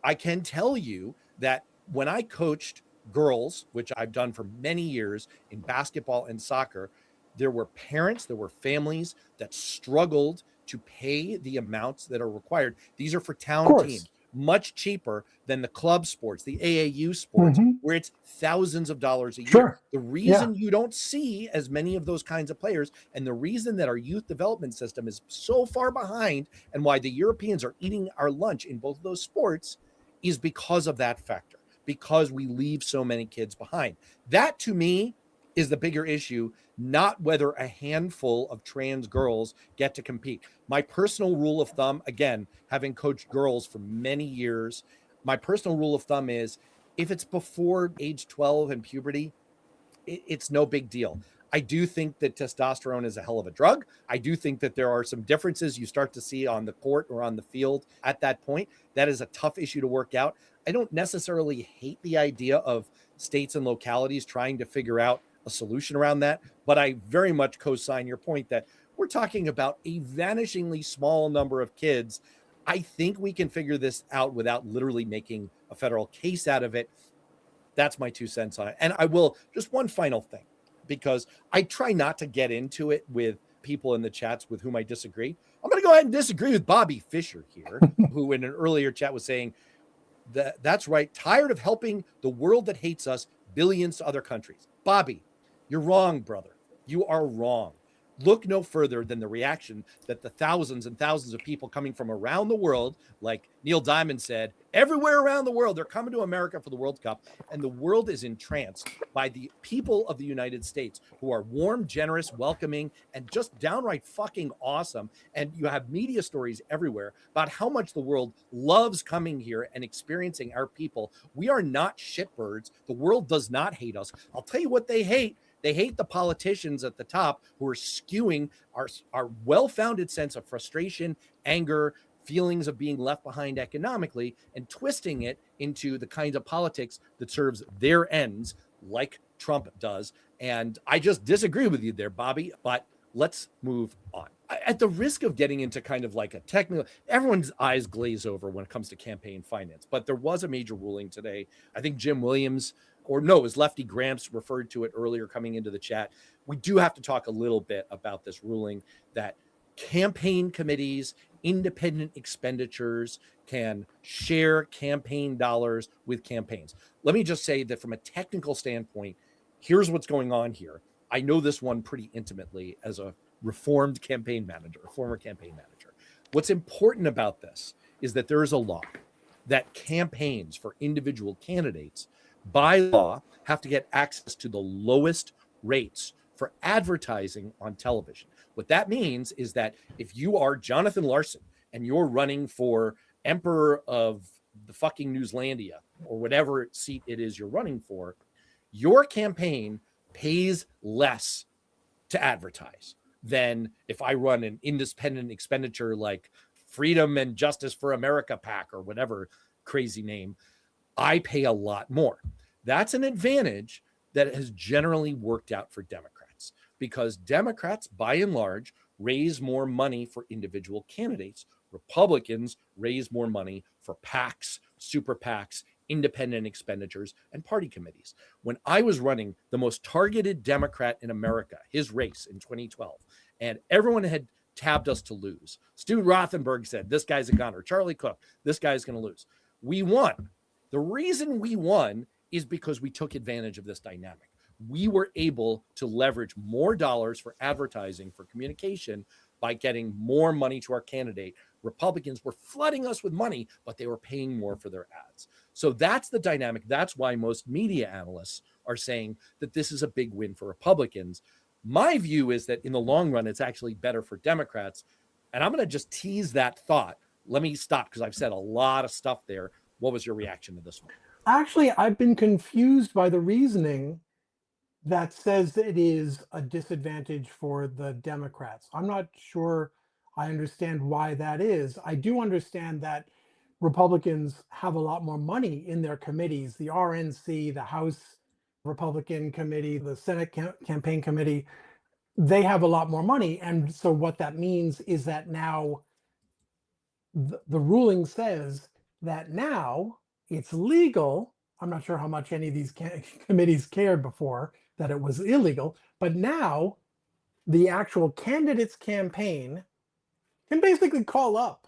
[SPEAKER 1] I can tell you that when I coached girls, which I've done for many years in basketball and soccer, there were parents, there were families that struggled to pay the amounts that are required. These are for town teams, much cheaper than the club sports, the AAU sports, where it's thousands of dollars a year. The reason you don't see as many of those kinds of players, and the reason that our youth development system is so far behind, and why the Europeans are eating our lunch in both of those sports, is because of that factor, because we leave so many kids behind. That, to me, is the bigger issue, not whether a handful of trans girls get to compete. My personal rule of thumb, again, having coached girls for many years, my personal rule of thumb is if it's before age 12 and puberty, it's no big deal. I do think that testosterone is a hell of a drug. I do think that there are some differences you start to see on the court or on the field at that point. That is a tough issue to work out. I don't necessarily hate the idea of states and localities trying to figure out a solution around that, but I very much co-sign your point that we're talking about a vanishingly small number of kids. I think we can figure this out without literally making a federal case out of it. That's my 2 cents on it. And I will, just one final thing, because I try not to get into it with people in the chats with whom I disagree. I'm going to go ahead and disagree with Bobby Fischer here, who in an earlier chat was saying that's right. Tired of helping the world that hates us billions to other countries. Bobby, you're wrong, brother. You are wrong. look no further than the reaction that the thousands and thousands of people coming from around the world, like Neil Diamond said, everywhere around the world, they're coming to America for the World Cup. And the world is entranced by the people of the United States who are warm, generous, welcoming, and just downright fucking awesome. And you have media stories everywhere about how much the world loves coming here and experiencing our people. We are not shitbirds. The world does not hate us. I'll tell you what they hate. They hate the politicians at the top who are skewing our well-founded sense of frustration, anger, feelings of being left behind economically, and twisting it into the kinds of politics that serves their ends, like Trump does. And I just disagree with you there, Bobby, but let's move on. At the risk of getting into kind of like a technical, everyone's eyes glaze over when it comes to campaign finance, but there was a major ruling today. I think Jim Williams, or no, as Lefty Gramps referred to it earlier coming into the chat. We do have to talk a little bit about this ruling that campaign committees, independent expenditures can share campaign dollars with campaigns. Let me just say that from a technical standpoint, here's what's going on here. I know this one pretty intimately as a reformed campaign manager, a former campaign manager. What's important about this is that there is a law that campaigns for individual candidates by law have to get access to the lowest rates for advertising on television. What that means is that if you are Jonathan Larsen and you're running for Emperor of the fucking Newslandia or whatever seat it is you're running for, your campaign pays less to advertise than if I run an independent expenditure like Freedom and Justice for America PAC or whatever crazy name. I pay a lot more. That's an advantage that has generally worked out for Democrats because Democrats, by and large, raise more money for individual candidates. Republicans raise more money for PACs, super PACs, independent expenditures, and party committees. When I was running the most targeted Democrat in America, his race in 2012, and everyone had tabbed us to lose. Stu Rothenberg said, this guy's a gunner. Charlie Cook, this guy's going to lose. We won. The reason we won is because we took advantage of this dynamic. We were able to leverage more dollars for advertising, for communication, by getting more money to our candidate. Republicans were flooding us with money, but they were paying more for their ads. So that's the dynamic. That's why most media analysts are saying that this is a big win for Republicans. My view is that in the long run, it's actually better for Democrats. And I'm going to just tease that thought. Let me stop because I've said a lot of stuff there. What was your reaction to this one?
[SPEAKER 2] Actually, I've been confused by the reasoning that says that it is a disadvantage for the Democrats. I'm not sure I understand why that is. I do understand that Republicans have a lot more money in their committees, the RNC, the House Republican Committee, the Senate Campaign Committee. They have a lot more money. And so what that means is that now the ruling says that now it's legal. I'm not sure how much any of these committees cared before that it was illegal, but now the actual candidate's campaign can basically call up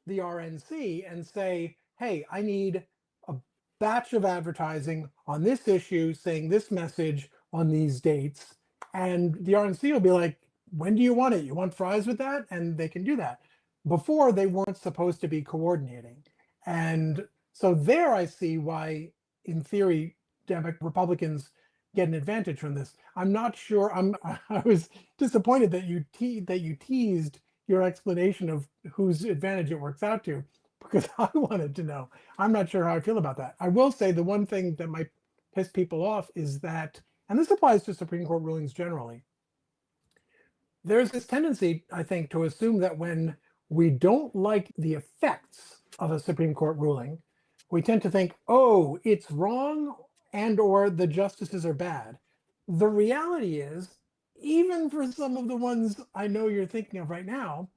[SPEAKER 2] the RNC and say, hey, I need a batch of advertising on this issue saying this message on these dates. And the RNC will be like, when do you want it? You want fries with that? And they can do that. Before, they weren't supposed to be coordinating. And so there I see why, in theory, Republicans get an advantage from this. I'm not sure. I was disappointed that you teased your explanation of whose advantage it works out to, because I wanted to know. I'm not sure how I feel about that. I will say the one thing that might piss people off is that, and this applies to Supreme Court rulings generally, there's this tendency, I think, to assume that when we don't like the effects of a Supreme Court ruling, we tend to think, oh, it's wrong and or the justices are bad. The reality is, even for some of the ones I know you're thinking of right now,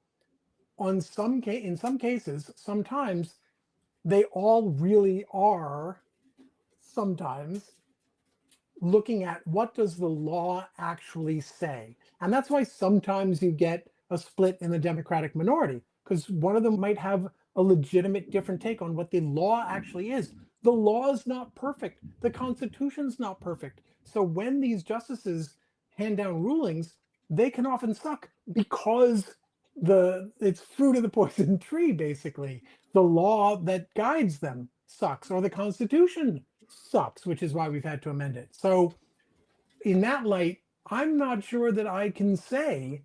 [SPEAKER 2] in some cases, sometimes they all really are sometimes looking at what does the law actually say. And that's why sometimes you get a split in the Democratic minority, because one of them might have a legitimate different take on what the law actually is. The law is not perfect. The Constitution's not perfect. So when these justices hand down rulings, they can often suck because it's fruit of the poison tree, basically. The law that guides them sucks, or the Constitution sucks, which is why we've had to amend it. So in that light, I'm not sure that I can say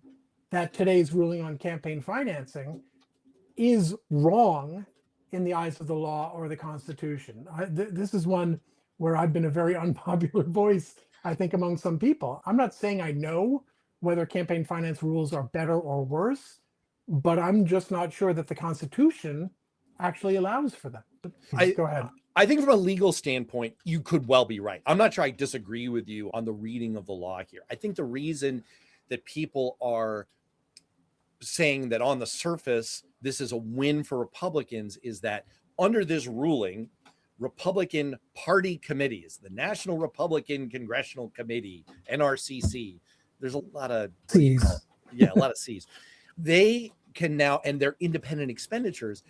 [SPEAKER 2] that today's ruling on campaign financing is wrong in the eyes of the law or the Constitution. This is one where I've been a very unpopular voice, I think, among some people. I'm not saying I know whether campaign finance rules are better or worse, but I'm just not sure that the Constitution actually allows for them. But go ahead.
[SPEAKER 1] I think from a legal standpoint, you could well be right. I'm not sure I disagree with you on the reading of the law here. I think the reason that people are saying that on the surface, this is a win for Republicans is that under this ruling, Republican Party committees, the National Republican Congressional Committee, NRCC, there's a lot of
[SPEAKER 2] C's.
[SPEAKER 1] A lot of C's. They can now, and their independent expenditures,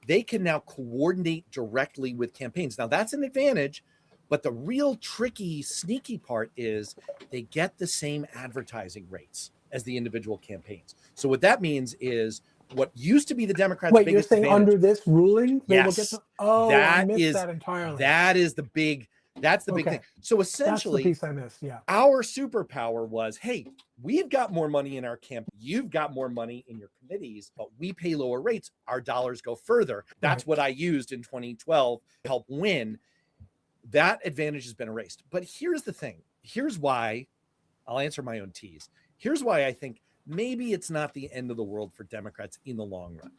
[SPEAKER 1] they can now coordinate directly with campaigns. Now that's an advantage, but the real tricky, sneaky part is they get the same advertising rates as the individual campaigns. So what that means is what used to be the Democrats'
[SPEAKER 2] biggest
[SPEAKER 1] biggest
[SPEAKER 2] advantage. Under this ruling,
[SPEAKER 1] they
[SPEAKER 2] will get I missed that entirely.
[SPEAKER 1] That's the big thing. So essentially,
[SPEAKER 2] that's the piece I missed. Yeah.
[SPEAKER 1] Our superpower was, hey, we've got more money in our campaign. You've got more money in your committees, but we pay lower rates. Our dollars go further. That's what I used in 2012 to help win. That advantage has been erased. But here's the thing. Here's why I'll answer my own tease. Here's why I think maybe it's not the end of the world for Democrats in the long run.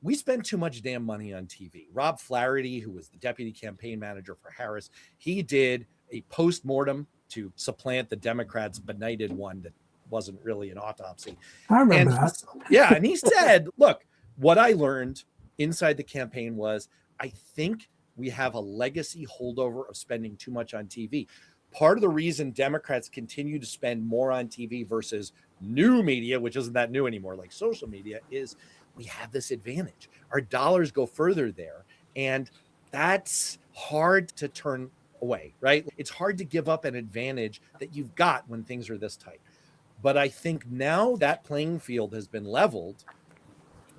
[SPEAKER 1] We spend too much damn money on TV. Rob Flaherty, who was the deputy campaign manager for Harris, he did a post-mortem to supplant the Democrats' benighted one that wasn't really an autopsy.
[SPEAKER 2] I remember that.
[SPEAKER 1] Yeah, and he said, look, what I learned inside the campaign was I think we have a legacy holdover of spending too much on TV. Part of the reason Democrats continue to spend more on TV versus new media, which isn't that new anymore, like social media, is we have this advantage. Our dollars go further there. And that's hard to turn away, right? It's hard to give up an advantage that you've got when things are this tight. But I think now that playing field has been leveled,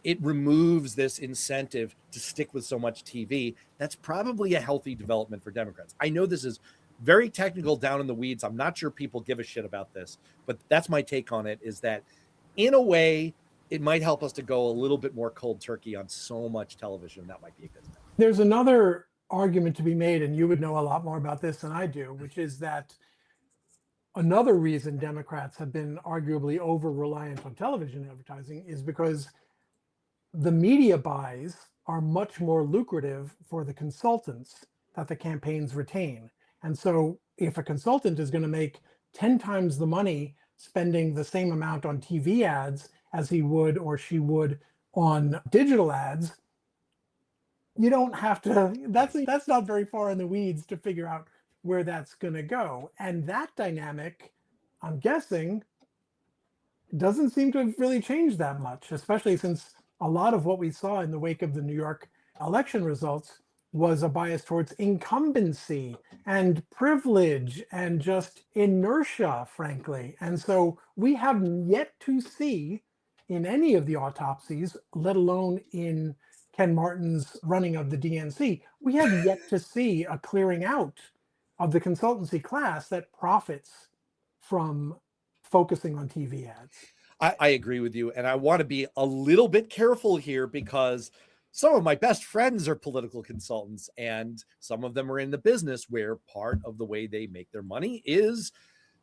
[SPEAKER 1] it removes this incentive to stick with so much TV. That's probably a healthy development for Democrats. I know this is very technical, down in the weeds. I'm not sure people give a shit about this, but that's my take on it, is that in a way, it might help us to go a little bit more cold turkey on so much television. That might be a good thing.
[SPEAKER 2] There's another argument to be made, and you would know a lot more about this than I do, which is that another reason Democrats have been arguably over-reliant on television advertising is because the media buys are much more lucrative for the consultants that the campaigns retain. And so if a consultant is going to make 10 times the money spending the same amount on TV ads as he would or she would on digital ads, you don't have to, that's not very far in the weeds to figure out where that's going to go. And that dynamic, I'm guessing, doesn't seem to have really changed that much, especially since a lot of what we saw in the wake of the New York election results was a bias towards incumbency and privilege and just inertia, frankly. And so we have yet to see in any of the autopsies, let alone in Ken Martin's running of the DNC, we have yet to see a clearing out of the consultancy class that profits from focusing on TV ads.
[SPEAKER 1] I agree with you. And I want to be a little bit careful here because some of my best friends are political consultants, and some of them are in the business where part of the way they make their money is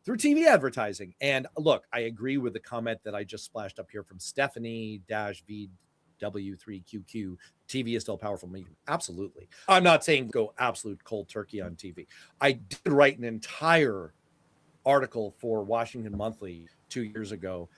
[SPEAKER 1] through TV advertising. And look, I agree with the comment that I just splashed up here from Stephanie-VW3QQ. TV is still a powerful medium. Absolutely. I'm not saying go absolute cold turkey on TV. I did write an entire article for Washington Monthly 2 years ago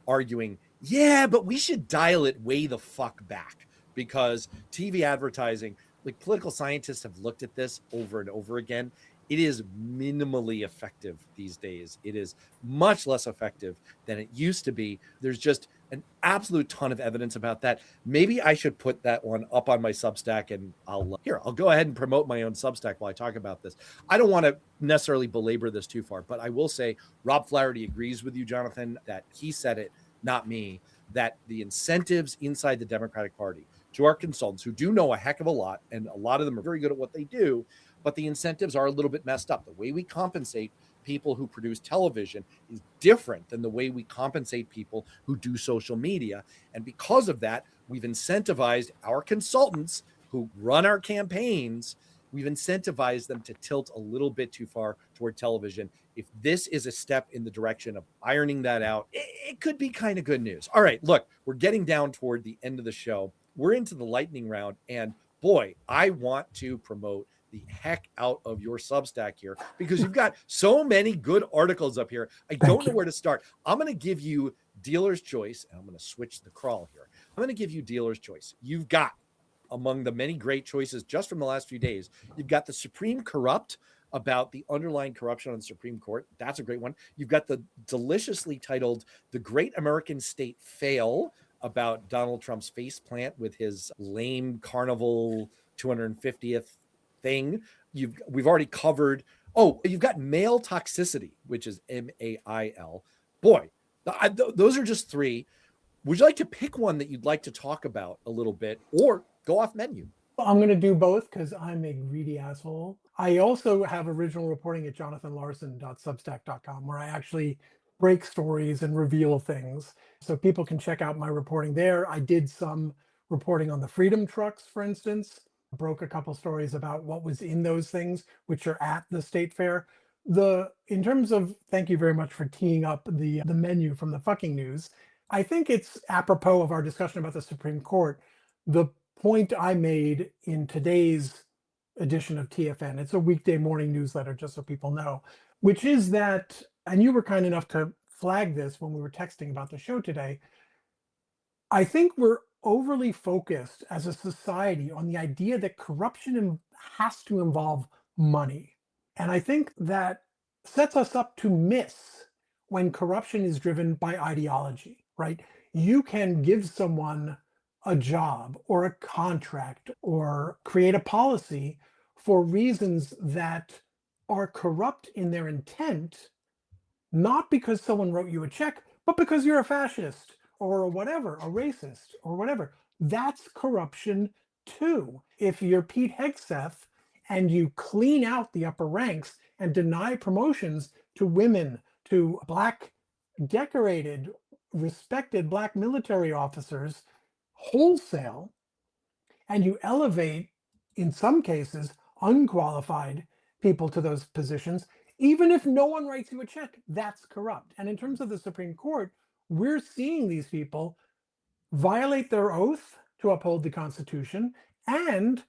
[SPEAKER 1] arguing, yeah, but we should dial it way the fuck back, because TV advertising, like political scientists have looked at this over and over again. it is minimally effective these days. It is much less effective than it used to be. There's just an absolute ton of evidence about that. Maybe I should put that one up on my Substack, and I'll go ahead and promote my own Substack while I talk about this. I don't want to necessarily belabor this too far, but I will say Rob Flaherty agrees with you, Jonathan, that he said it, not me, that the incentives inside the Democratic Party to our consultants, who do know a heck of a lot, and a lot of them are very good at what they do, but the incentives are a little bit messed up. The way we compensate people who produce television is different than the way we compensate people who do social media. And because of that, we've incentivized our consultants who run our campaigns, we've incentivized them to tilt a little bit too far toward television. If this is a step in the direction of ironing that out, it could be kind of good news. All right, look, we're getting down toward the end of the show. We're into the lightning round, and boy, I want to promote the heck out of your Substack here, because you've got so many good articles up here. I don't know where to start. I'm going to give you dealer's choice, and I'm going to switch the crawl here. I'm going to give you dealer's choice. You've got, among the many great choices just from the last few days, you've got the Supreme Corrupt, about the underlying corruption on the Supreme Court. That's a great one. You've got the deliciously titled The Great American State Fail, about Donald Trump's faceplant with his lame carnival 250th thing. We've already covered. Oh, you've got male toxicity, which is MAIL. Boy, those are just three. Would you like to pick one that you'd like to talk about a little bit, or go off menu?
[SPEAKER 2] I'm going to do both because I'm a greedy asshole. I also have original reporting at jonathanlarson.substack.com, where I actually break stories and reveal things. So people can check out my reporting there. I did some reporting on the Freedom Trucks, for instance, broke a couple stories about what was in those things, which are at the State Fair. In terms of, thank you very much for teeing up the menu from the fucking news. I think it's apropos of our discussion about the Supreme Court. The point I made in today's edition of TFN, it's a weekday morning newsletter, just so people know, which is that, and you were kind enough to flag this when we were texting about the show today, I think we're overly focused as a society on the idea that corruption has to involve money. And I think that sets us up to miss when corruption is driven by ideology, right? You can give someone a job or a contract or create a policy for reasons that are corrupt in their intent, not because someone wrote you a check, but because you're a fascist or whatever, a racist or whatever. That's corruption too. If you're Pete Hegseth and you clean out the upper ranks and deny promotions to women, to Black decorated, respected Black military officers wholesale, and you elevate, in some cases, unqualified people to those positions, even if no one writes you a check, that's corrupt. And in terms of the Supreme Court, we're seeing these people violate their oath to uphold the Constitution and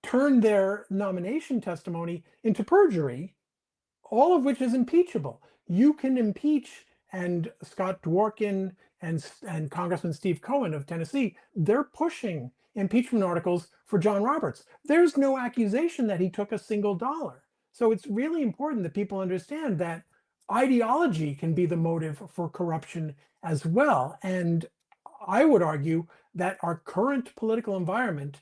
[SPEAKER 2] turn their nomination testimony into perjury, all of which is impeachable. You can impeach, and Scott Dworkin and Congressman Steve Cohen of Tennessee, they're pushing impeachment articles for John Roberts. There's no accusation that he took a single dollar. So it's really important that people understand that ideology can be the motive for corruption as well. And I would argue that our current political environment,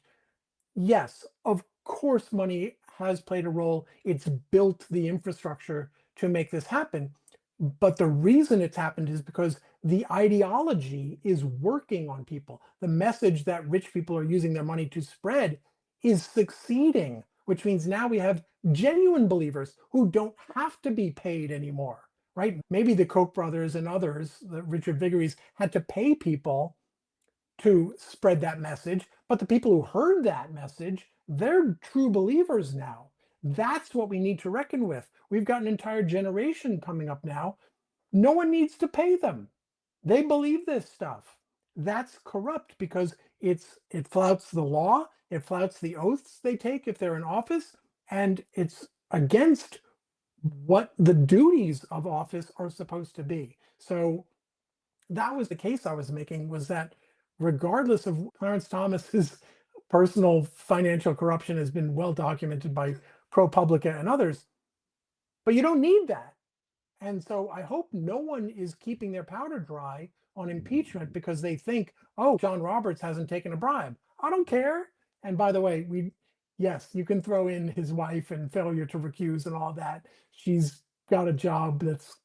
[SPEAKER 2] yes, of course, money has played a role. It's built the infrastructure to make this happen. But the reason it's happened is because the ideology is working on people. The message that rich people are using their money to spread is succeeding, which means now we have genuine believers who don't have to be paid anymore, right? Maybe the Koch brothers and others, the Richard Vigueries, had to pay people to spread that message, but the people who heard that message, they're true believers now. That's what we need to reckon with. We've got an entire generation coming up now. No one needs to pay them. They believe this stuff. That's corrupt because it flouts the law, it flouts the oaths they take if they're in office, and it's against what the duties of office are supposed to be. So that was the case I was making, was that regardless of Clarence Thomas's personal financial corruption has been well documented by ProPublica and others. But you don't need that. And so I hope no one is keeping their powder dry on impeachment because they think, oh, John Roberts hasn't taken a bribe. I don't care. And by the way, yes, you can throw in his wife and failure to recuse and all that. She's got a job that's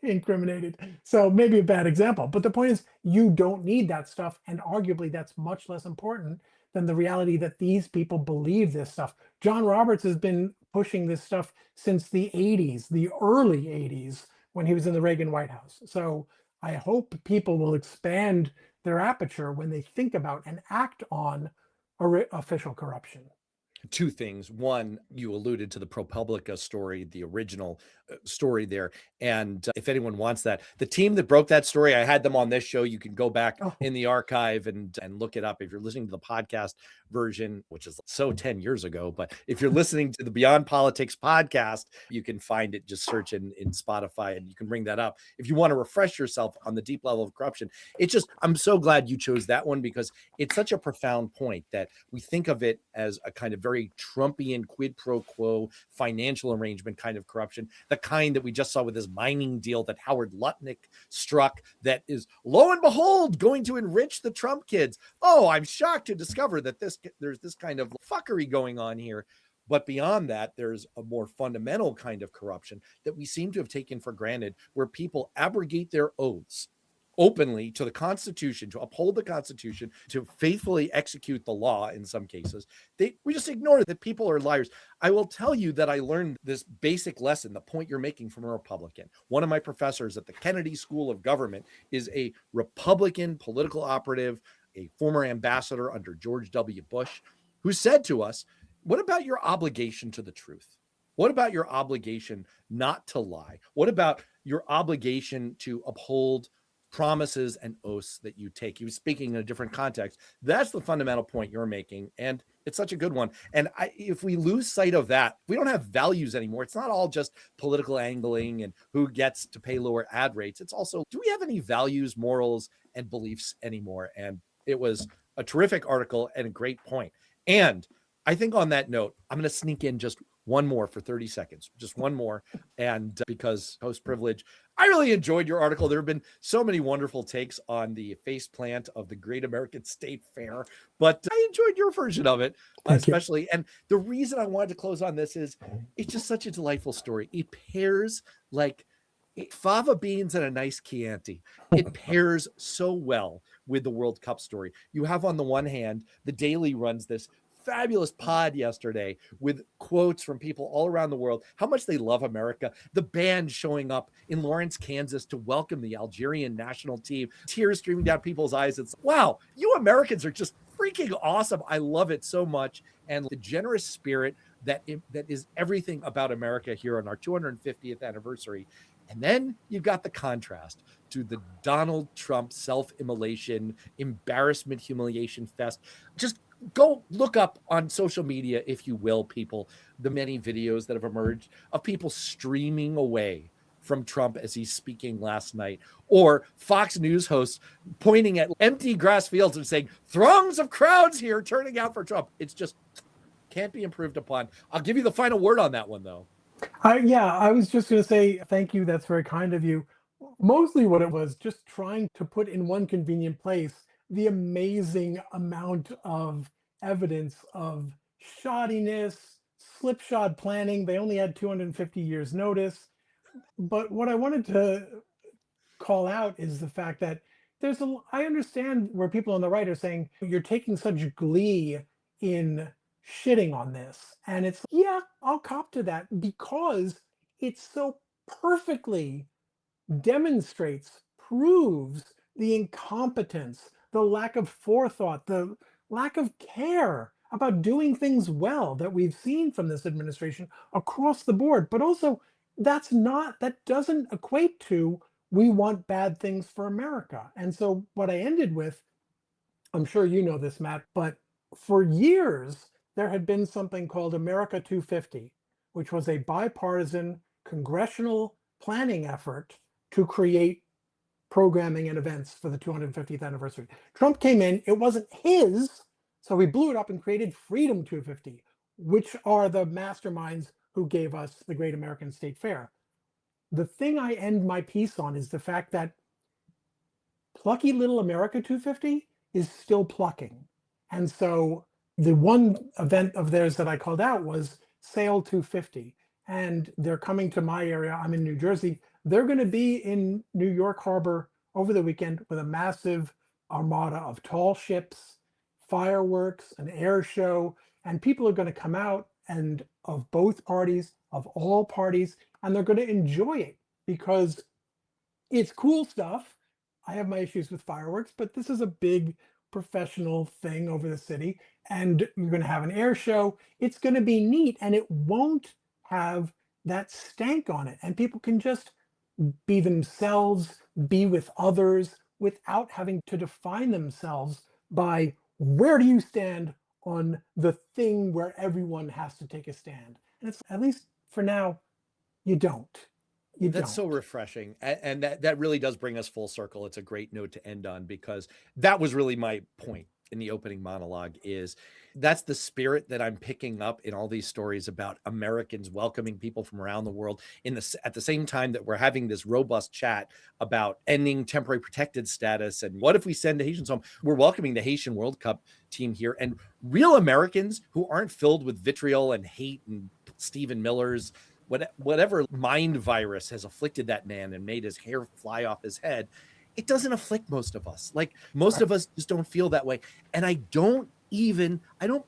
[SPEAKER 2] incriminated. So maybe a bad example. But the point is, you don't need that stuff. And arguably, that's much less important than the reality that these people believe this stuff. John Roberts has been pushing this stuff since the 80s, the early 80s, when he was in the Reagan White House. So I hope people will expand their aperture when they think about and act on official corruption.
[SPEAKER 1] Two things. One, you alluded to the ProPublica story, the original story there. And if anyone wants that, the team that broke that story, I had them on this show. You can go back in the archive and look it up. If you're listening to the podcast version, which is so 10 years ago, but if you're listening to the Beyond Politics podcast, you can find it. Just search in Spotify and you can bring that up. If you want to refresh yourself on the deep level of corruption, I'm so glad you chose that one because it's such a profound point that we think of it as a kind of very Trumpian quid pro quo financial arrangement kind of corruption, the kind that we just saw with this mining deal that Howard Lutnick struck that is, lo and behold, going to enrich the Trump kids. Oh, I'm shocked to discover that there's this kind of fuckery going on here. But beyond that, there's a more fundamental kind of corruption that we seem to have taken for granted, where people abrogate their oaths openly to the Constitution, to uphold the Constitution, to faithfully execute the law in some cases. We just ignore that people are liars. I will tell you that I learned this basic lesson, the point you're making, from a Republican. One of my professors at the Kennedy School of Government is a Republican political operative, a former ambassador under George W. Bush, who said to us, what about your obligation to the truth? What about your obligation not to lie? What about your obligation to uphold promises and oaths that you take? He was speaking in a different context. That's the fundamental point you're making. And it's such a good one. And if we lose sight of that, we don't have values anymore. It's not all just political angling and who gets to pay lower ad rates. It's also, do we have any values, morals, and beliefs anymore? And it was a terrific article and a great point. And I think on that note, I'm going to sneak in just one more for 30 seconds, just one more. And because host privilege, I really enjoyed your article. There have been so many wonderful takes on the faceplant of the Great American State Fair, but I enjoyed your version of it, especially. And the reason I wanted to close on this is it's just such a delightful story. It pairs like fava beans and a nice Chianti. It pairs so well with the World Cup story. You have on the one hand, the Daily runs this fabulous pod yesterday with quotes from people all around the world, how much they love America. The band showing up in Lawrence, Kansas to welcome the Algerian national team, tears streaming down people's eyes. It's, wow, you Americans are just freaking awesome. I love it so much. And the generous spirit that is everything about America here on our 250th anniversary. And then you've got the contrast to the Donald Trump self-immolation, embarrassment, humiliation fest. Just go look up on social media, if you will, people, the many videos that have emerged of people streaming away from Trump as he's speaking last night, or Fox News hosts pointing at empty grass fields and saying, throngs of crowds here turning out for Trump. It's just can't be improved upon. I'll give you the final word on that one, though.
[SPEAKER 2] I was just going to say, thank you. That's very kind of you. Mostly what it was, just trying to put in one convenient place the amazing amount of evidence of shoddiness, slipshod planning. They only had 250 years notice. But what I wanted to call out is the fact that I understand where people on the right are saying, you're taking such glee in shitting on this. And it's, yeah, I'll cop to that because it so perfectly demonstrates, proves the incompetence, the lack of forethought, the lack of care about doing things well that we've seen from this administration across the board. But also, that doesn't equate to we want bad things for America. And so what I ended with, I'm sure you know this, Matt, but for years, there had been something called America 250, which was a bipartisan congressional planning effort to create programming and events for the 250th anniversary. Trump came in, it wasn't his, so he blew it up and created Freedom 250, which are the masterminds who gave us the Great American State Fair. The thing I end my piece on is the fact that plucky little America 250 is still plucking. And so the one event of theirs that I called out was Sail 250. And they're coming to my area. I'm in New Jersey. They're going to be in New York Harbor over the weekend with a massive armada of tall ships, fireworks, an air show, and people are going to come out and of both parties, of all parties, and they're going to enjoy it because it's cool stuff. I have my issues with fireworks, but this is a big professional thing over the city, and you're going to have an air show. It's going to be neat, and it won't have that stank on it, and people can just be themselves, be with others without having to define themselves by where do you stand on the thing where everyone has to take a stand. And it's, at least for now, you don't.
[SPEAKER 1] That's so refreshing. And that really does bring us full circle. It's a great note to end on, because that was really my point in the opening monologue. Is that's the spirit that I'm picking up in all these stories about Americans welcoming people from around the world at the same time that we're having this robust chat about ending temporary protected status. And what if we send the Haitians home? We're welcoming the Haitian World Cup team here, and real Americans who aren't filled with vitriol and hate and Stephen Miller's whatever mind virus has afflicted that man and made his hair fly off his head. It doesn't afflict most of us. Like, most of us just don't feel that way. And I don't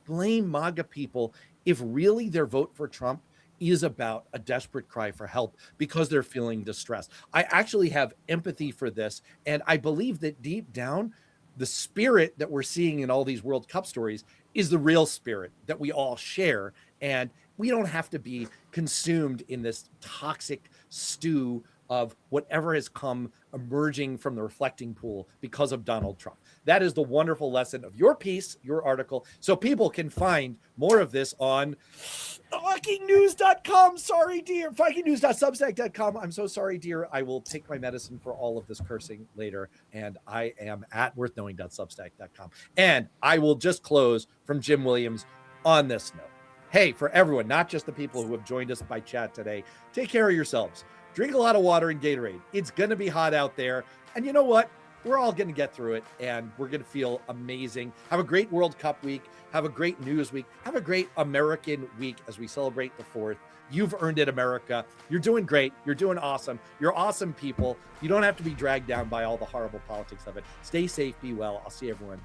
[SPEAKER 1] blame MAGA people if really their vote for Trump is about a desperate cry for help because they're feeling distressed. I actually have empathy for this. And I believe that deep down, the spirit that we're seeing in all these World Cup stories is the real spirit that we all share. And we don't have to be consumed in this toxic stew of whatever has come emerging from the reflecting pool because of Donald Trump. That is the wonderful lesson of your piece, your article. So people can find more of this on fuckingnews.com. Sorry, dear. fuckingnews.substack.com. I'm so sorry, dear. I will take my medicine for all of this cursing later. And I am at worthknowing.substack.com. And I will just close from Jim Williams on this note. Hey, for everyone, not just the people who have joined us by chat today, take care of yourselves. Drink a lot of water and Gatorade. It's going to be hot out there. And you know what? We're all going to get through it, and we're going to feel amazing. Have a great World Cup week. Have a great news week. Have a great American week as we celebrate the 4th. You've earned it, America. You're doing great. You're doing awesome. You're awesome people. You don't have to be dragged down by all the horrible politics of it. Stay safe. Be well. I'll see everyone